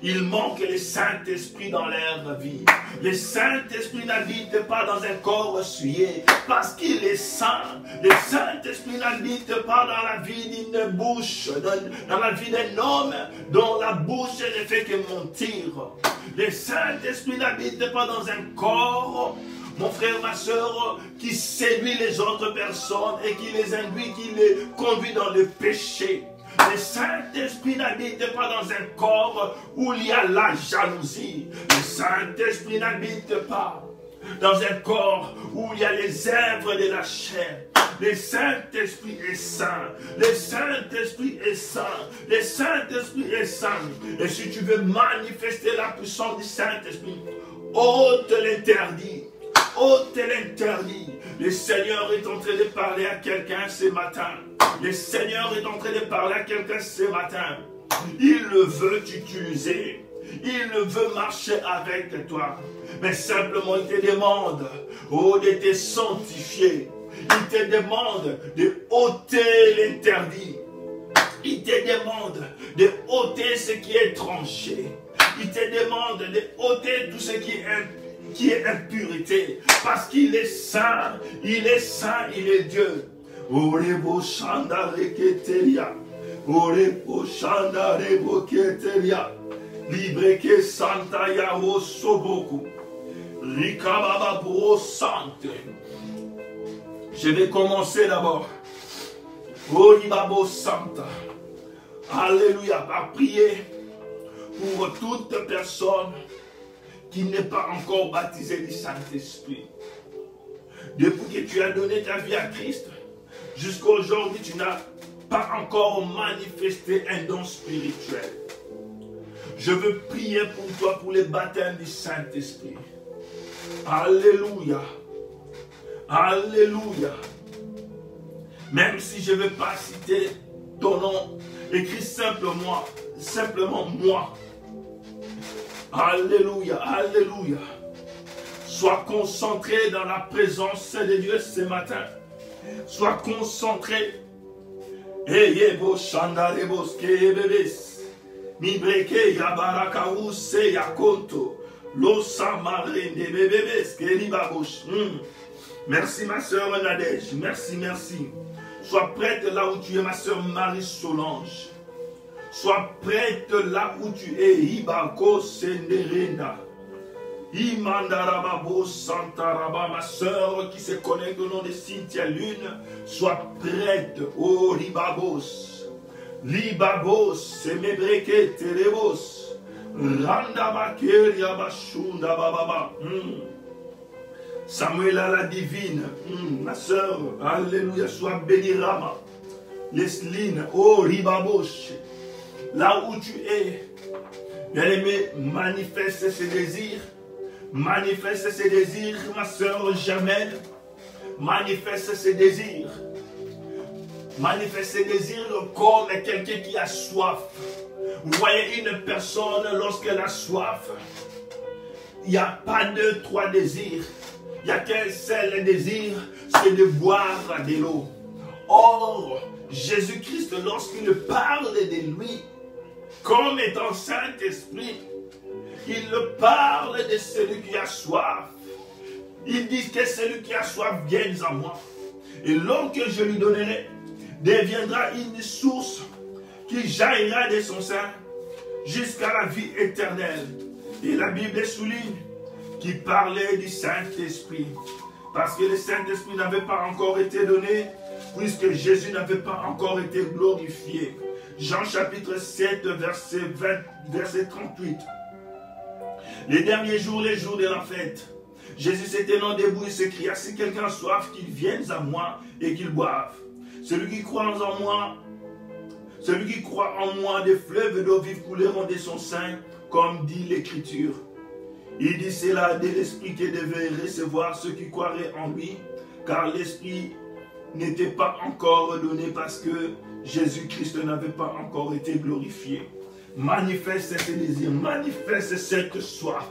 Il manque le Saint-Esprit dans leur vie. Le Saint-Esprit n'habite pas dans un corps souillé parce qu'il est saint. Le Saint-Esprit n'habite pas dans la vie d'une bouche, dans la vie d'un homme dont la bouche ne fait que mentir. Le Saint-Esprit n'habite pas dans un corps, mon frère, ma soeur, qui séduit les autres personnes et qui les induit, qui les conduit dans le péché. Le Saint-Esprit n'habite pas dans un corps où il y a la jalousie. Le Saint-Esprit n'habite pas dans un corps où il y a les œuvres de la chair. Le Saint-Esprit est saint. Le Saint-Esprit est saint. Le Saint-Esprit est saint. Et si tu veux manifester la puissance du Saint-Esprit, ôte l'interdit. Ôte l'interdit. Le Seigneur est en train de parler à quelqu'un ce matin. Le Seigneur est en train de parler à quelqu'un ce matin. Il veut t'utiliser. Il veut marcher avec toi. Mais simplement, il te demande de te sanctifier. Il te demande de ôter l'interdit. Il te demande de ôter ce qui est tranché. Il te demande de ôter tout ce qui est impureté. Parce qu'il est saint. Il est saint, il est Dieu. Orebo shanda reketeria. Orebo shanda rebo keteria. Libreke santa yao soboku. Rikababa bro sante. Je vais commencer d'abord. Oribabo santa. Alléluia. Par prier pour toute personne qui n'est pas encore baptisée du Saint-Esprit. Depuis que tu as donné ta vie à Christ, jusqu'à aujourd'hui, tu n'as pas encore manifesté un don spirituel. Je veux prier pour toi pour le baptême du Saint-Esprit. Alléluia. Alléluia. Même si je ne vais pas citer ton nom, écris simplement moi. Alléluia, alléluia. Sois concentré dans la présence de Dieu ce matin. Sois concentré. Eyebo shandarebo skebebes. Mibreke yabarakaou se yakonto. Lo samarende bebebes kelibabosh. Merci ma soeur Nadège. Merci, merci. Sois prête là où tu es, ma soeur Marie Solange. Sois prête là où tu es. Ibako senderenda. Imandarababo santaraba, ma soeur qui se connecte au nom de Cynthia Lune. Sois prête. Oh ribabos. Libabos. Semebreke terebos. Randa bakeria bashunda bababa. Samuel à la divine. Ma soeur. Alléluia. Sois bénie Rama. Lesline. Oh ribabos. Là où tu es, bien-aimé, manifeste ses désirs. Manifeste ses désirs, ma soeur Germaine. Manifeste ses désirs. Manifeste ses désirs comme quelqu'un qui a soif. Vous voyez une personne lorsqu'elle a soif. Il n'y a pas deux, trois désirs. Il n'y a qu'un seul désir, c'est de boire de l'eau. Or, Jésus-Christ, lorsqu'il parle de lui, comme étant Saint-Esprit, il parle de celui qui a soif. Il dit que celui qui a soif vienne à moi. Et l'eau que je lui donnerai deviendra une source qui jaillira de son sein jusqu'à la vie éternelle. Et la Bible souligne qu'il parlait du Saint-Esprit. Parce que le Saint-Esprit n'avait pas encore été donné, puisque Jésus n'avait pas encore été glorifié. Jean chapitre 7, verset 38. Les derniers jours, les jours de la fête, Jésus s'est tenant debout et s'écria, si quelqu'un a soif, qu'il vienne à moi et qu'il boive. Celui qui croit en moi, des fleuves d'eau vive couleront de son sein, comme dit l'Écriture. Il dit cela de l'Esprit qui devait recevoir ceux qui croiraient en lui, car l'Esprit n'était pas encore donné parce que Jésus-Christ n'avait pas encore été glorifié. Manifeste ces désirs, manifeste cette soif.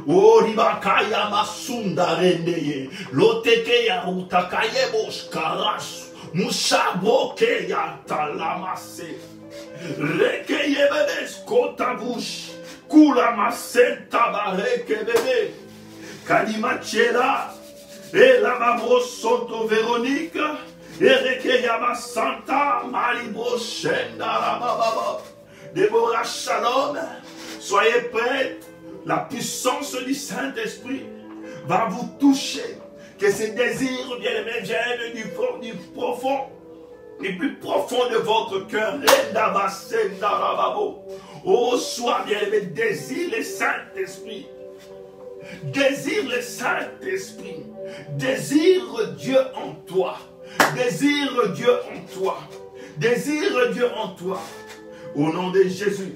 O ribakaya masunda rendeye. Loteke ya utakaye boshkaras. Mushaboke ya talamase. Rekeye bebes kotabush. Kula masenta bareke bebe. Kalimachela. Et la mabro sonto Véronique. Et rekeya masanta. Malibro shenda la bababa. Déborah Shalom. Soyez prêts. La puissance du Saint-Esprit va vous toucher. Que ces désirs, bien aimés, viennent du profond, du plus profond de votre cœur. Oh, sois bien aimé, désire le Saint-Esprit. Désire le Saint-Esprit. Désire Dieu en toi. Désire Dieu en toi. Désire Dieu en toi. Au nom de Jésus.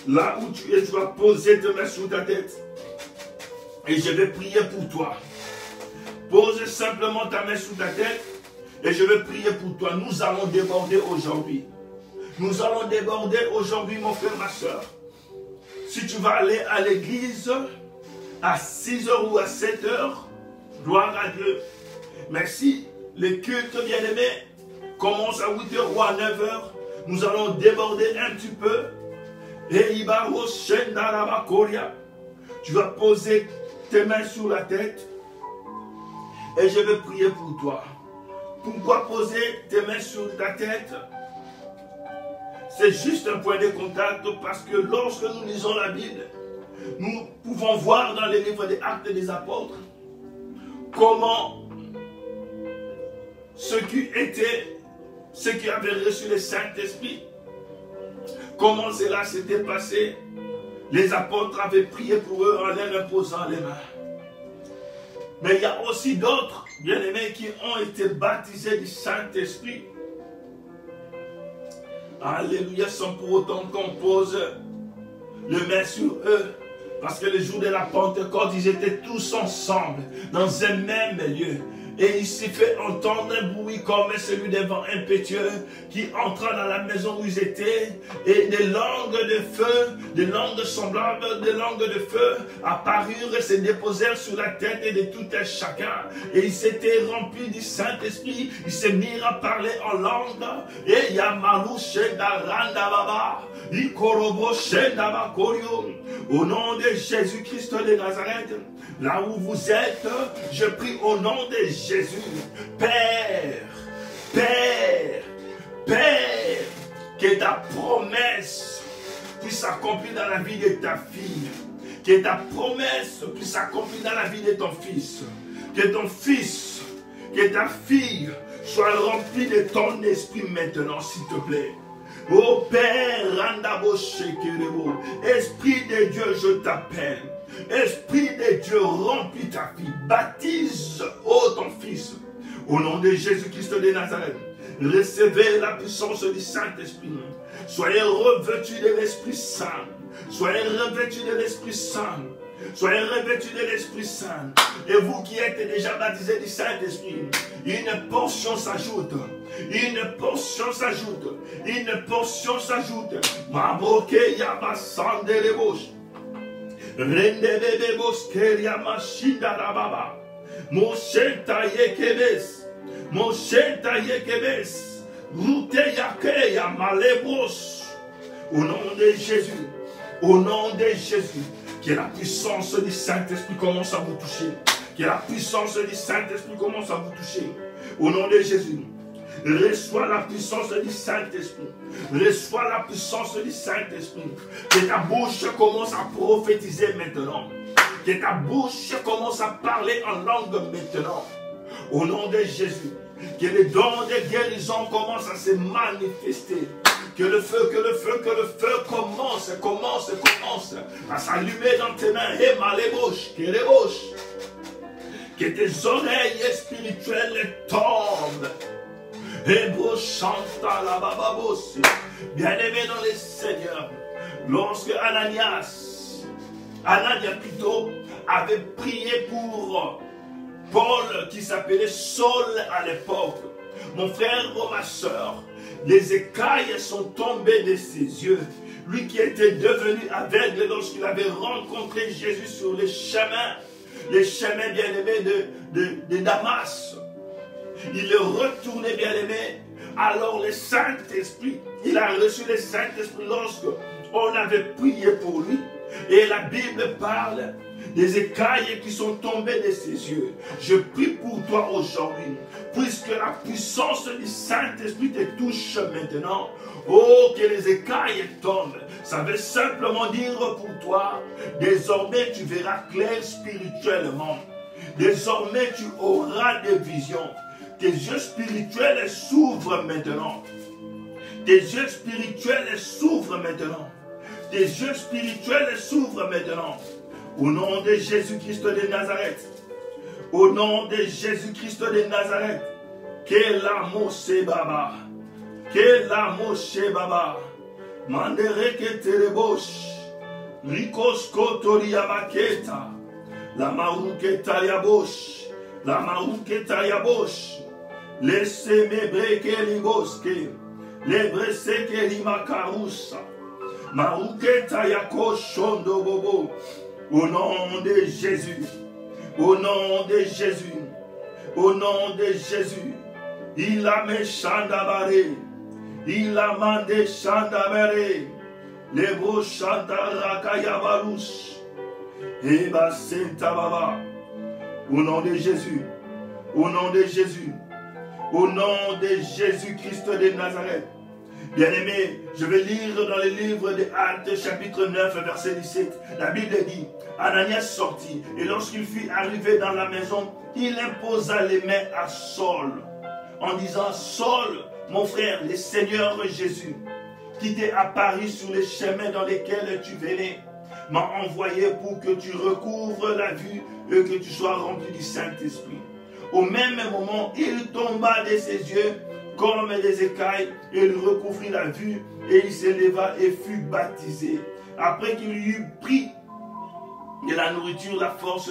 Là où tu es, tu vas poser tes mains sur ta tête. Et je vais prier pour toi. Pose simplement ta main sur ta tête. Et je vais prier pour toi. Nous allons déborder aujourd'hui. Nous allons déborder aujourd'hui, mon frère, ma soeur. Si tu vas aller à l'église à 6h ou à 7h, gloire à Dieu. Mais si le culte, bien-aimé, commence à 8h ou à 9h, nous allons déborder un petit peu. Et tu vas poser tes mains sur la tête et je vais prier pour toi. Pourquoi poser tes mains sur ta tête? C'est juste un point de contact parce que lorsque nous lisons la Bible, nous pouvons voir dans les livres des Actes des Apôtres comment ceux qui avaient reçu le Saint-Esprit, comment cela s'était passé. Les apôtres avaient prié pour eux en leur imposant les mains. Mais il y a aussi d'autres, bien-aimés, qui ont été baptisés du Saint-Esprit. Alléluia, sans pour autant qu'on pose le main sur eux. Parce que le jour de la Pentecôte, ils étaient tous ensemble, dans un même lieu. Et il s'est fait entendre un bruit comme celui d'un vent impétueux qui entra dans la maison où ils étaient. Et des langues de feu, des langues semblables, des langues de feu apparurent et se déposèrent sur la tête de tout un chacun. Et ils s'étaient remplis du Saint-Esprit. Ils se mirent à parler en langue. Et Yamalu Shenda Randa Baba, Ikorobo Shenda Bakorio. Au nom de Jésus-Christ de Nazareth, là où vous êtes, je prie au nom de Jésus. Père, Père, Père, que ta promesse puisse s'accomplir dans la vie de ta fille. Que ta promesse puisse s'accomplir dans la vie de ton fils. Que ton fils, que ta fille soit remplie de ton esprit maintenant, s'il te plaît. Oh Père, Esprit de Dieu, je t'appelle. Esprit de Dieu, remplis ta fille. Baptise, oh ton fils. Au nom de Jésus-Christ de Nazareth, recevez la puissance du Saint-Esprit. Soyez revêtus de l'Esprit Saint. Soyez revêtus de l'Esprit Saint. Soyez revêtus de l'Esprit Saint. Et vous qui êtes déjà baptisés du Saint-Esprit, une portion s'ajoute. Une portion s'ajoute. Une portion s'ajoute. Mabroke yabasande les bouches. Rende bebe boskeria mashinda rababa. Moshenta yekebes. Moshenta yekebes. Rute yakeya malebos. Au nom de Jésus. Au nom de Jésus. Que la puissance du Saint-Esprit commence à vous toucher. Que la puissance du Saint-Esprit commence à vous toucher. Au nom de Jésus. Reçois la puissance du Saint-Esprit. Reçois la puissance du Saint-Esprit. Que ta bouche commence à prophétiser maintenant. Que ta bouche commence à parler en langue maintenant. Au nom de Jésus. Que les dons de guérison commencent à se manifester. Que le feu commence à s'allumer dans tes mains. Et malébouche, que les bouches. Que tes oreilles spirituelles tombent. Et beau chanta la bababos. Bien-aimé dans les seigneurs. Lorsque Ananias plutôt avait prié pour Paul qui s'appelait Saul à l'époque. Mon frère ou ma soeur, les écailles sont tombées de ses yeux. lui qui était devenu aveugle lorsqu'il avait rencontré Jésus sur les chemins bien-aimés de Damas. Il est retourné bien-aimé. Alors le Saint-Esprit, il a reçu le Saint-Esprit lorsque on avait prié pour lui. Et la Bible parle des écailles qui sont tombées de ses yeux. Je prie pour toi aujourd'hui, puisque la puissance du Saint-Esprit te touche maintenant. Oh, que les écailles tombent. Ça veut simplement dire pour toi, désormais tu verras clair spirituellement. Désormais tu auras des visions. Tes yeux spirituels s'ouvrent maintenant. Tes yeux spirituels s'ouvrent maintenant. Tes yeux spirituels s'ouvrent maintenant. Au nom de Jésus-Christ de Nazareth. Au nom de Jésus-Christ de Nazareth. Que l'amour c'est baba. Que l'amour c'est baba. Mandere que terebosh. Rikos kotoria maketa. La marouke taliabosh. La marouke taliabosh. Laissez-moi breke liboske. Les bresse que limakarousa. Marouke tayako shondo bobo. Au nom de Jésus, au nom de Jésus, au nom de Jésus, il a mis chandabare, il a mandé chandabare, les beaux chandarakayabalus, et bas baba. Au nom de Jésus, au nom de Jésus, au nom de Jésus-Christ de Nazareth. Bien-aimé, je vais lire dans le livre des Actes, chapitre 9, verset 17. La Bible dit, Ananias sortit, et lorsqu'il fut arrivé dans la maison, il imposa les mains à Saul, en disant, Saul, mon frère, le Seigneur Jésus, qui t'est apparu sur les chemins dans lesquels tu venais, m'a envoyé pour que tu recouvres la vue et que tu sois rempli du Saint-Esprit. Au même moment, il tomba de ses yeux comme des écailles, et il recouvrit la vue, et il s'éleva et fut baptisé. Après qu'il eut pris de la nourriture, la force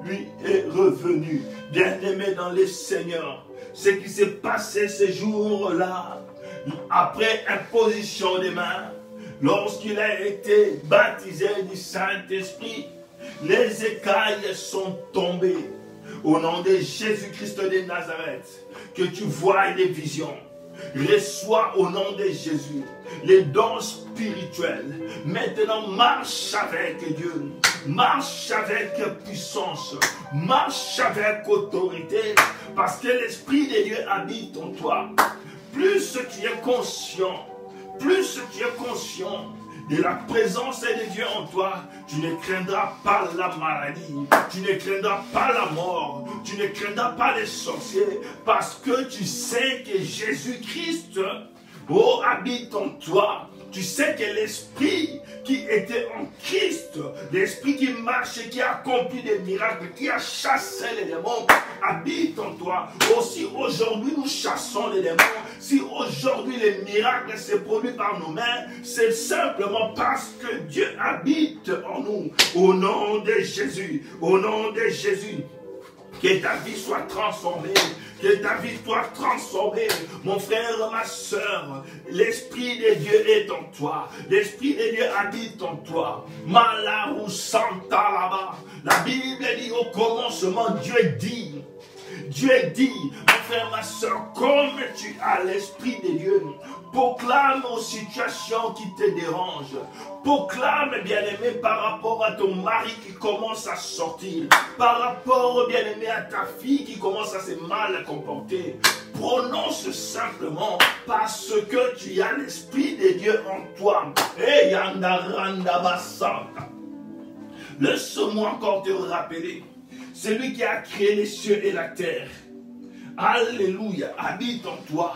lui est revenue. Bien-aimé dans le Seigneur, ce qui s'est passé ce jour-là, après imposition des mains, lorsqu'il a été baptisé du Saint-Esprit, les écailles sont tombées. Au nom de Jésus-Christ de Nazareth, que tu vois des visions. Reçois au nom de Jésus les dons spirituels. Maintenant, marche avec Dieu. Marche avec puissance. Marche avec autorité. Parce que l'Esprit de Dieu habite en toi. Plus tu es conscient, de la présence de Dieu en toi, tu ne craindras pas la maladie, tu ne craindras pas la mort, tu ne craindras pas les sorciers, parce que tu sais que Jésus-Christ habite en toi. Tu sais que l'Esprit qui était en Christ, l'Esprit qui marche et qui a accompli des miracles, qui a chassé les démons, habite en toi. Aussi aujourd'hui nous chassons les démons. Si aujourd'hui les miracles se produisent par nos mains, c'est simplement parce que Dieu habite en nous. Au nom de Jésus, au nom de Jésus, que ta vie soit transformée. Que ta vie soit transformée. Mon frère, ma soeur, l'Esprit de Dieu est en toi. L'Esprit de Dieu habite en toi. Malaru Santa là-bas. La Bible dit au commencement, Dieu dit, mon frère, ma soeur, comme tu as l'Esprit de Dieu, proclame aux situations qui te dérangent. Proclame, bien-aimé, par rapport à ton mari qui commence à sortir. Par rapport, bien-aimé, à ta fille qui commence à se mal comporter. Prononce simplement parce que tu as l'Esprit de Dieu en toi. Et yandaranda basanta. Laisse-moi encore te rappeler. Celui qui a créé les cieux et la terre. Alléluia, habite en toi.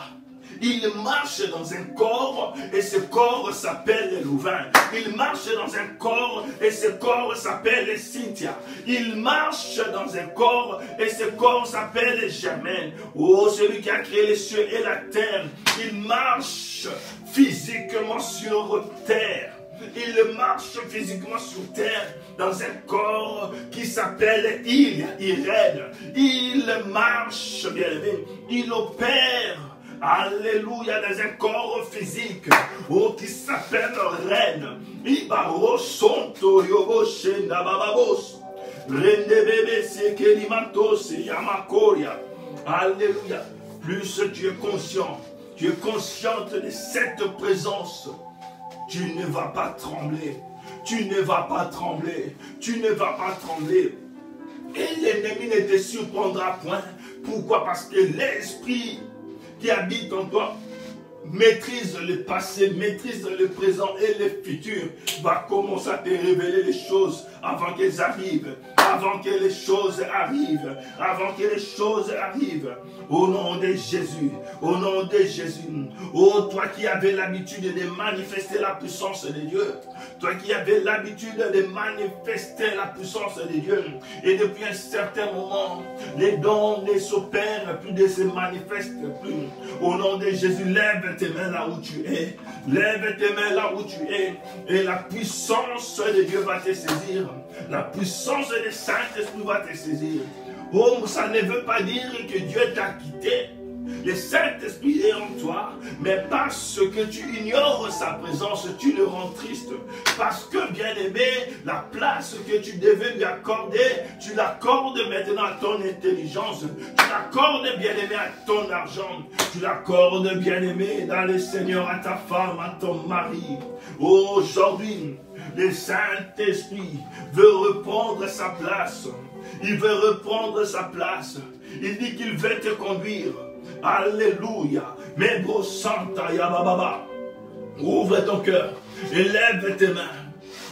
Il marche dans un corps et ce corps s'appelle Louvain. Il marche dans un corps et ce corps s'appelle Cynthia. Il marche dans un corps et ce corps s'appelle Germaine. Oh, celui qui a créé les cieux et la terre. Il marche physiquement sur terre. Il marche physiquement sur terre dans un corps qui s'appelle Irène. Il marche, bien aimé. Il opère Alléluia, dans un corps physique, oh, qui s'appelle reine. Ibaro sonto yobo shenda bababos. Rende bébé sekelimatos yamakoria. Alléluia. Plus tu es consciente de cette présence, tu ne vas pas trembler. Tu ne vas pas trembler. Tu ne vas pas trembler. Et l'ennemi ne te surprendra point. Pourquoi? Parce que l'esprit qui habite en toi maîtrise le passé, maîtrise le présent et le futur, va commencer à te révéler les choses avant qu'elles arrivent, avant que les choses arrivent, avant que les choses arrivent. Au nom de Jésus, au nom de Jésus. Oh, toi qui avais l'habitude de manifester la puissance de Dieu, toi qui avais l'habitude de manifester la puissance de Dieu, et depuis un certain moment, les dons ne s'opèrent plus, ne se manifestent plus. Au nom de Jésus, lève tes mains là où tu es. Lève tes mains là où tu es. Et la puissance de Dieu va te saisir. La puissance du Saint-Esprit va te saisir. Oh, ça ne veut pas dire que Dieu t'a quitté. Le Saint-Esprit est en toi, mais parce que tu ignores sa présence, tu le rends triste. Parce que, bien-aimé, la place que tu devais lui accorder, tu l'accordes maintenant à ton intelligence. Tu l'accordes, bien-aimé, à ton argent. Tu l'accordes, bien-aimé, dans le Seigneur, à ta femme, à ton mari. Aujourd'hui, le Saint-Esprit veut reprendre sa place. Il veut reprendre sa place. Il dit qu'il veut te conduire. Alléluia. Mais beau Santa Yababa. Ouvre ton cœur et lève tes mains.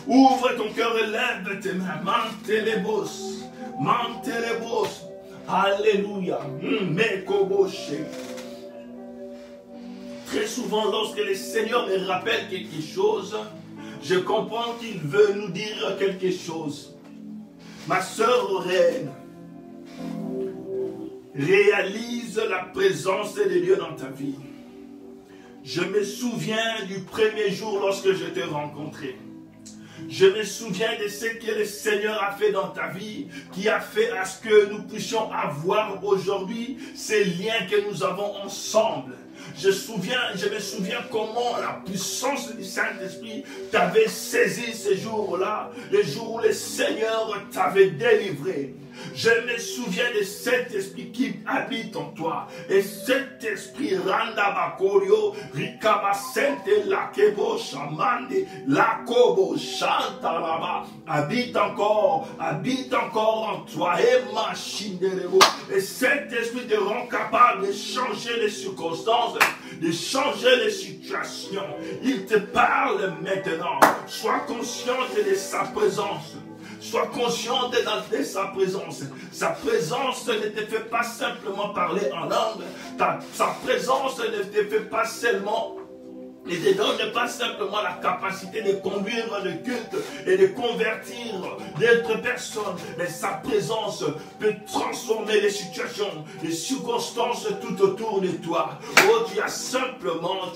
Ouvre ton cœur et lève tes mains. Mantelebos. Mantelebos. Alléluia. Mekoboshe. Très souvent, lorsque le Seigneur me rappelle quelque chose, je comprends qu'il veut nous dire quelque chose. Ma sœur reine, réalise la présence de Dieu dans ta vie. Je me souviens du premier jour lorsque je t'ai rencontré. Je me souviens de ce que le Seigneur a fait dans ta vie, qui a fait à ce que nous puissions avoir aujourd'hui ces liens que nous avons ensemble. Je me souviens comment la puissance du Saint-Esprit t'avait saisi ce jour-là, le jour où le Seigneur t'avait délivré. Je me souviens de cet esprit qui habite en toi. Et cet esprit Randabakorio, Rikabasente, Lakebo, Shamande, Lakobo, Chantaraba, habite encore en toi. Et Machinderebo. Et cet esprit te rend capable de changer les circonstances, de changer les situations. Il te parle maintenant. Sois consciente de sa présence. Sois consciente de sa présence. Sa présence ne te fait pas simplement parler en langue. Sa présence ne te fait pas seulement, ne te donne pas simplement la capacité de conduire le culte et de convertir d'autres personnes. Mais sa présence peut transformer les situations, les circonstances tout autour de toi. Oh, tu as simplement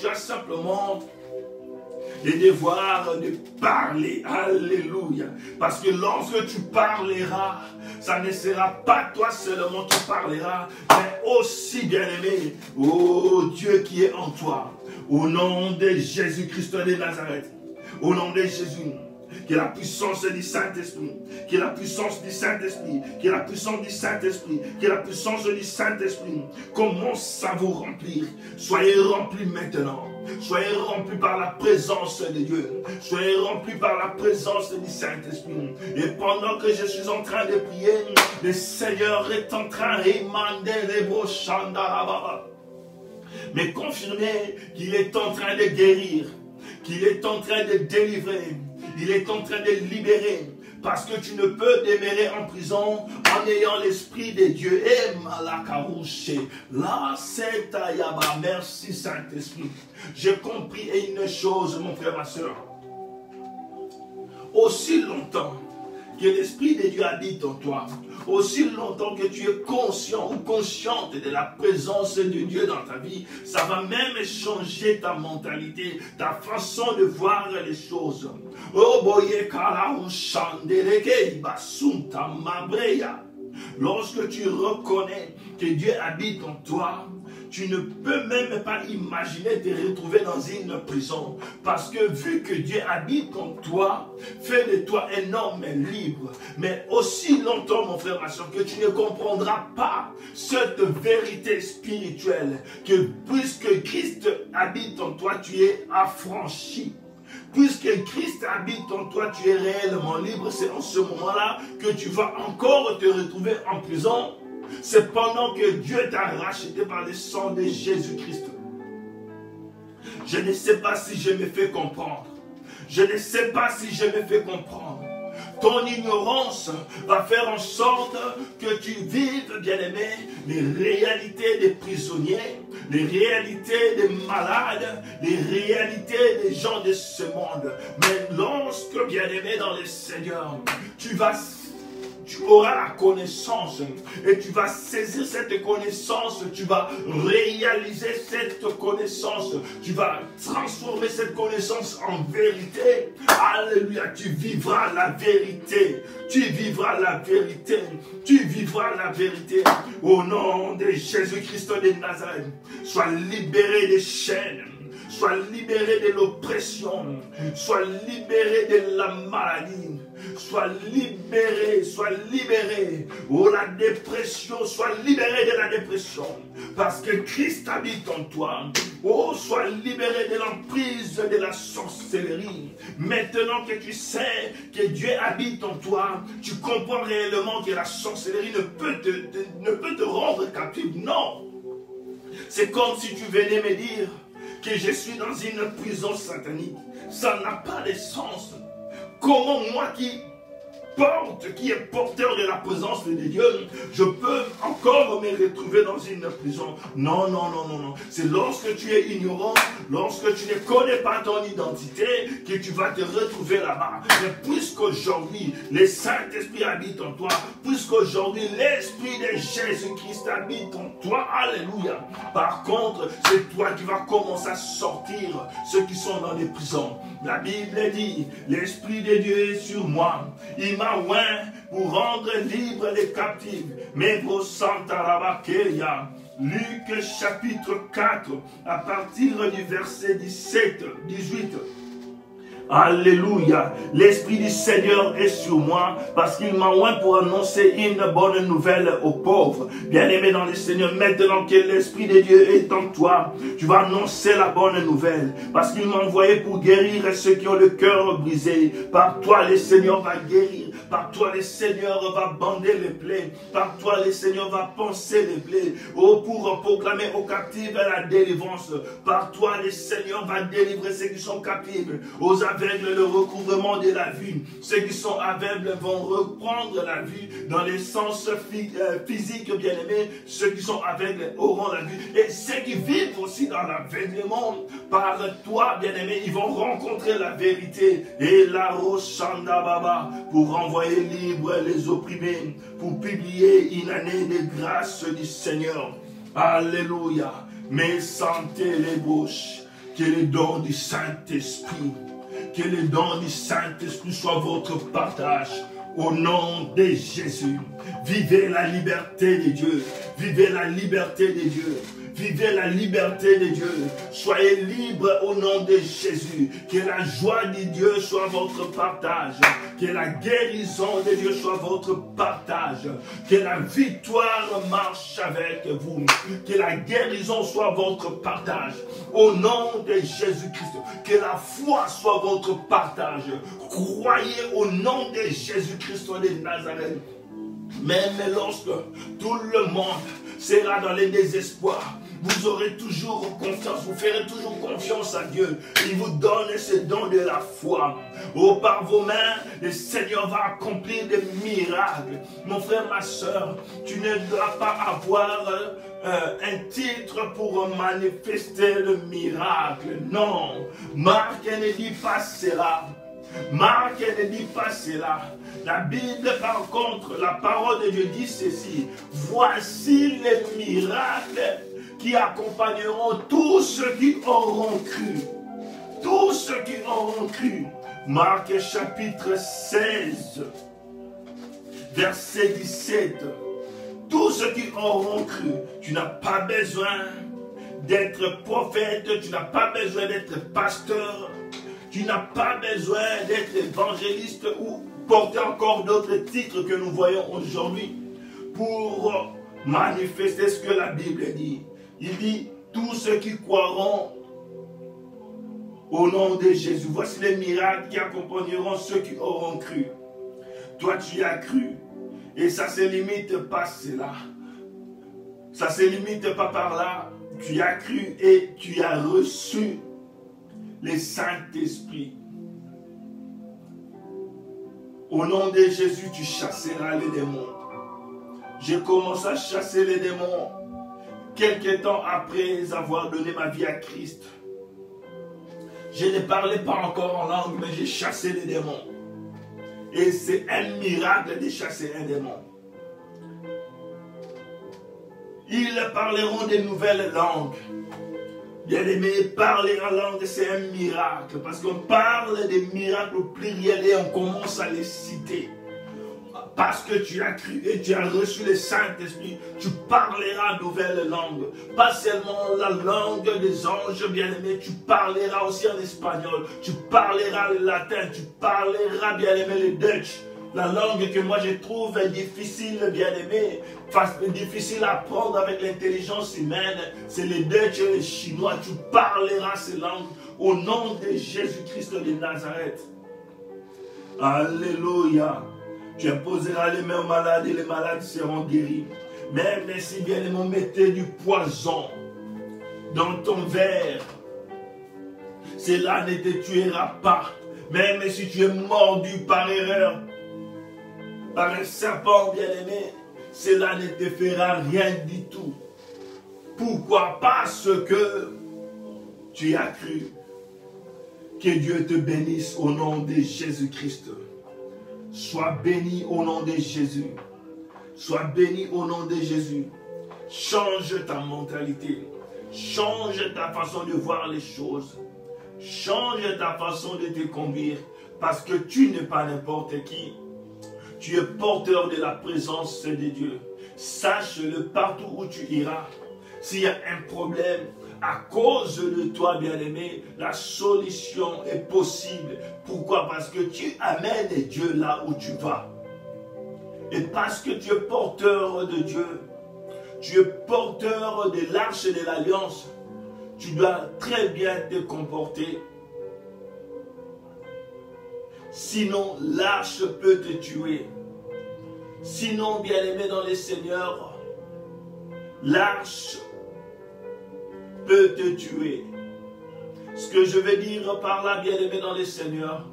le devoir de parler. Alléluia. Parce que lorsque tu parleras, ça ne sera pas toi seulement qui parleras, mais aussi, bien-aimé, oh Dieu qui est en toi. Au nom de Jésus-Christ de Nazareth. Au nom de Jésus. Que la puissance du Saint-Esprit, que la puissance du Saint-Esprit, que la puissance du Saint-Esprit, que la puissance du Saint-Esprit commence à vous remplir. Soyez remplis maintenant. Soyez remplis par la présence de Dieu. Soyez remplis par la présence du Saint-Esprit. Et pendant que je suis en train de prier, le Seigneur est en train de me confirmer qu'il est en train de guérir, qu'il est en train de délivrer. Il est en train de libérer. Parce que tu ne peux demeurer en prison en ayant l'Esprit de Dieu. Et Malakarouche. Là, c'est Ayaba. Merci Saint-Esprit. J'ai compris une chose, mon frère, ma soeur. Aussi longtemps que l'Esprit de Dieu habite en toi, aussi longtemps que tu es conscient ou consciente de la présence de Dieu dans ta vie, ça va même changer ta mentalité, ta façon de voir les choses. Lorsque tu reconnais que Dieu habite en toi, tu ne peux même pas imaginer te retrouver dans une prison. Parce que vu que Dieu habite en toi, fait de toi un homme libre. Mais aussi longtemps, mon frère, ma soeur, que tu ne comprendras pas cette vérité spirituelle, que puisque Christ habite en toi, tu es affranchi. Puisque Christ habite en toi, tu es réellement libre. C'est en ce moment-là que tu vas encore te retrouver en prison. C'est pendant que Dieu t'a racheté par le sang de Jésus-Christ. Je ne sais pas si je me fais comprendre. Je ne sais pas si je me fais comprendre. Ton ignorance va faire en sorte que tu vives, bien-aimé, les réalités des prisonniers, les réalités des malades, les réalités des gens de ce monde. Mais lorsque, bien-aimé dans le Seigneur, tu auras la connaissance et tu vas saisir cette connaissance, tu vas réaliser cette connaissance, tu vas transformer cette connaissance en vérité. Alléluia, tu vivras la vérité, tu vivras la vérité, tu vivras la vérité. Au nom de Jésus-Christ de Nazareth, sois libéré des chaînes. Sois libéré de l'oppression, sois libéré de la maladie, sois libéré, oh la dépression, sois libéré de la dépression, parce que Christ habite en toi. Oh, sois libéré de l'emprise de la sorcellerie. Maintenant que tu sais que Dieu habite en toi, tu comprends réellement que la sorcellerie ne peut te rendre captif. Non, c'est comme si tu venais me dire que je suis dans une prison satanique. Ça n'a pas de sens. Comment moi qui est porteur de la présence de Dieu, je peux encore me retrouver dans une prison? Non, non, non, non, non. C'est lorsque tu es ignorant, lorsque tu ne connais pas ton identité, que tu vas te retrouver là-bas. Mais puisqu'aujourd'hui, le Saint-Esprit habite en toi, puisqu'aujourd'hui, l'Esprit de Jésus-Christ habite en toi, alléluia. Par contre, c'est toi qui vas commencer à sortir ceux qui sont dans les prisons. La Bible dit, l'Esprit de Dieu est sur moi. Il m'a oint pour rendre libre les captifs. Mais vos Santarabakeya. Luc chapitre 4, à partir du verset 17, 18. Alléluia. L'Esprit du Seigneur est sur moi parce qu'il m'a oint pour annoncer une bonne nouvelle aux pauvres. Bien-aimé dans le Seigneur, maintenant que l'Esprit de Dieu est en toi, tu vas annoncer la bonne nouvelle parce qu'il m'a envoyé pour guérir ceux qui ont le cœur brisé. Par toi, le Seigneur va guérir. Par toi, le Seigneur va bander les plaies. Par toi, le Seigneur va panser les plaies. Oh, pour proclamer aux captifs la délivrance. Par toi, le Seigneur va délivrer ceux qui sont captifs. Aux aveugles, le recouvrement de la vue. Ceux qui sont aveugles vont reprendre la vue dans les sens physiques, bien-aimés. Ceux qui sont aveugles auront la vue. Et ceux qui vivent aussi dans l'aveuglement, par toi, bien-aimés, ils vont rencontrer la vérité. Et la Roshanda Baba, pour renvoyer libre les opprimés, pour publier une année de grâce du Seigneur. Alléluia. Mais sentez les bouches, que les dons du Saint-Esprit, que les dons du Saint-Esprit soient votre partage. Au nom de Jésus, vivez la liberté de Dieu. Vivez la liberté de Dieu. Vivez la liberté de Dieu. Soyez libres au nom de Jésus. Que la joie de Dieu soit votre partage. Que la guérison de Dieu soit votre partage. Que la victoire marche avec vous. Que la guérison soit votre partage. Au nom de Jésus-Christ. Que la foi soit votre partage. Croyez au nom de Jésus-Christ de Nazareth. Même lorsque tout le monde sera dans le désespoir, vous aurez toujours confiance, vous ferez toujours confiance à Dieu. Il vous donne ce don de la foi. Oh, par vos mains, le Seigneur va accomplir des miracles. Mon frère, ma soeur, tu ne dois pas avoir un titre pour manifester le miracle. Non, Marc ne dit pas cela. Marc ne dit pas cela. La Bible, par contre, la parole de Dieu dit ceci. Voici les miracles qui accompagneront tous ceux qui auront cru. Tous ceux qui auront cru. Marc chapitre 16, verset 17. Tous ceux qui auront cru. Tu n'as pas besoin d'être prophète, tu n'as pas besoin d'être pasteur, tu n'as pas besoin d'être évangéliste ou porter encore d'autres titres que nous voyons aujourd'hui pour manifester ce que la Bible dit. Il dit, tous ceux qui croiront au nom de Jésus, voici les miracles qui accompagneront ceux qui auront cru. Toi, tu as cru. Et ça ne se limite pas cela. Ça ne se limite pas par là. Tu as cru et tu as reçu le Saint-Esprit. Au nom de Jésus, tu chasseras les démons. J'ai commencé à chasser les démons quelque temps après avoir donné ma vie à Christ. Je ne parlais pas encore en langue, mais j'ai chassé les démons. Et c'est un miracle de chasser un démon. Ils parleront de nouvelles langues. Bien-aimés, parler en langue, c'est un miracle. Parce qu'on parle des miracles au pluriel et on commence à les citer. Parce que tu as cru et tu as reçu le Saint-Esprit, tu parleras nouvelles langues. Pas seulement la langue des anges, bien-aimés, tu parleras aussi en espagnol, tu parleras le latin, tu parleras, bien-aimé, le Dutch. La langue que moi je trouve difficile, bien-aimé, difficile à apprendre avec l'intelligence humaine, c'est le Dutch et le chinois. Tu parleras ces langues au nom de Jésus-Christ de Nazareth. Alléluia. Tu imposeras les mains aux malades et les malades seront guéris. Même si bien-aimé, mettez du poison dans ton verre, cela ne te tuera pas. Même si tu es mordu par erreur, par un serpent, bien-aimé, cela ne te fera rien du tout. Pourquoi? Parce que tu as cru. Que Dieu te bénisse au nom de Jésus-Christ. Sois béni au nom de Jésus. Sois béni au nom de Jésus. Change ta mentalité. Change ta façon de voir les choses. Change ta façon de te conduire. Parce que tu n'es pas n'importe qui. Tu es porteur de la présence de Dieu. Sache-le partout où tu iras. S'il y a un problème, à cause de toi, bien-aimé, la solution est possible. Pourquoi? Parce que tu amènes Dieu là où tu vas. Et parce que tu es porteur de Dieu, tu es porteur de l'arche de l'alliance, tu dois très bien te comporter. Sinon, l'arche peut te tuer. Sinon, bien-aimé dans les Seigneurs, l'arche peut te tuer. Ce que je veux dire par là, bien-aimé dans les Seigneurs,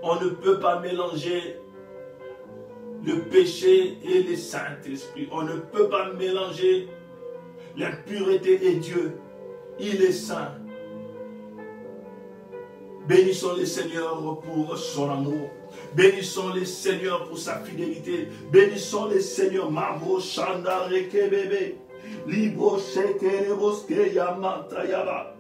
on ne peut pas mélanger le péché et le Saint-Esprit. On ne peut pas mélanger l'impureté et Dieu. Il est saint. Bénissons le Seigneur pour son amour. Bénissons le Seigneur pour sa fidélité. Bénissons le Seigneur. Mabo Shanda Rekebebe. Libro Shekerebo Skeyamata Yaba.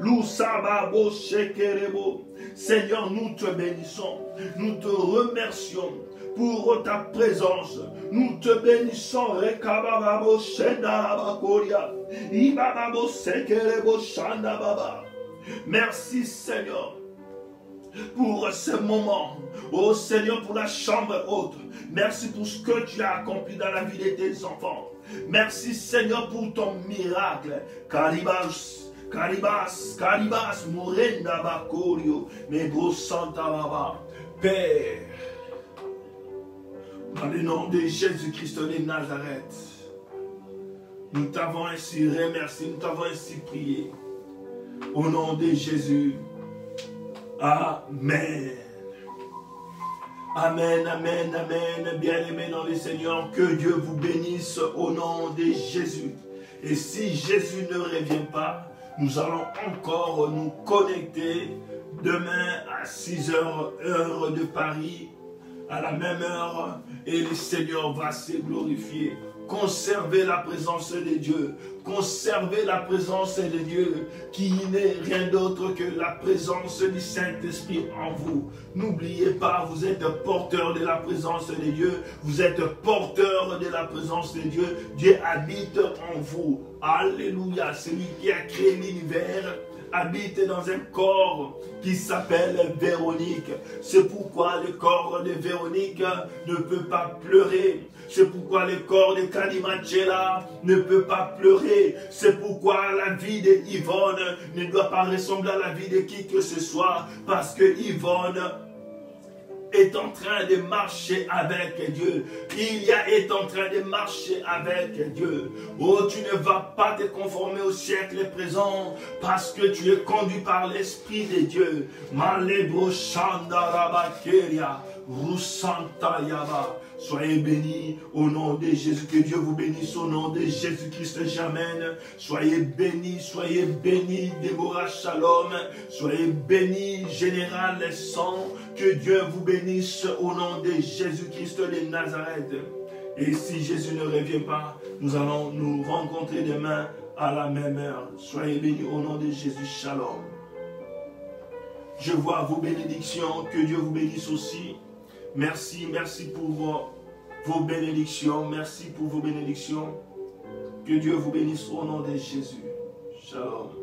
Lusababo Shekerebo. Seigneur, nous te bénissons. Nous te remercions pour ta présence. Nous te bénissons. Rekababo Shenda Bakoria. Ibababo Sekerebo Shanda Baba. Merci Seigneur pour ce moment. Oh Seigneur, pour la chambre haute. Merci pour ce que tu as accompli dans la vie de tes enfants. Merci Seigneur pour ton miracle. Karibas, Karibas, Karibas, Morenda Bakorio, Nebo Santa Baba. Père, dans le nom de Jésus-Christ de Nazareth, nous t'avons ainsi remercié, nous t'avons ainsi prié. Au nom de Jésus. Amen. Amen, amen, amen. Bien-aimés dans le Seigneur, que Dieu vous bénisse au nom de Jésus. Et si Jésus ne revient pas, nous allons encore nous connecter demain à 6 heures, heure de Paris, à la même heure, et le Seigneur va se glorifier. Conservez la présence de Dieu. Conservez la présence de Dieu qui n'est rien d'autre que la présence du Saint-Esprit en vous. N'oubliez pas, vous êtes porteur de la présence de Dieu. Vous êtes porteur de la présence de Dieu. Dieu habite en vous. Alléluia. Celui qui a créé l'univers habite dans un corps qui s'appelle Véronique. C'est pourquoi le corps de Véronique ne peut pas pleurer. C'est pourquoi le corps de Kalimachela ne peut pas pleurer. C'est pourquoi la vie de Yvonne ne doit pas ressembler à la vie de qui que ce soit. Parce que Yvonne est en train de marcher avec Dieu. Ilia est en train de marcher avec Dieu. Oh, tu ne vas pas te conformer au siècle présent parce que tu es conduit par l'Esprit de Dieu. Malebro Shandarabakeria, Rusanta Yaba. Soyez bénis au nom de Jésus. Que Dieu vous bénisse au nom de Jésus-Christ. J'amène. Soyez bénis, Déborah Shalom. Soyez bénis, Général les Sangs. Que Dieu vous bénisse au nom de Jésus-Christ de Nazareth. Et si Jésus ne revient pas, nous allons nous rencontrer demain à la même heure. Soyez bénis au nom de Jésus. Shalom. Je vois vos bénédictions. Que Dieu vous bénisse aussi. Merci pour vos bénédictions. Merci pour vos bénédictions. Que Dieu vous bénisse au nom de Jésus. Shalom.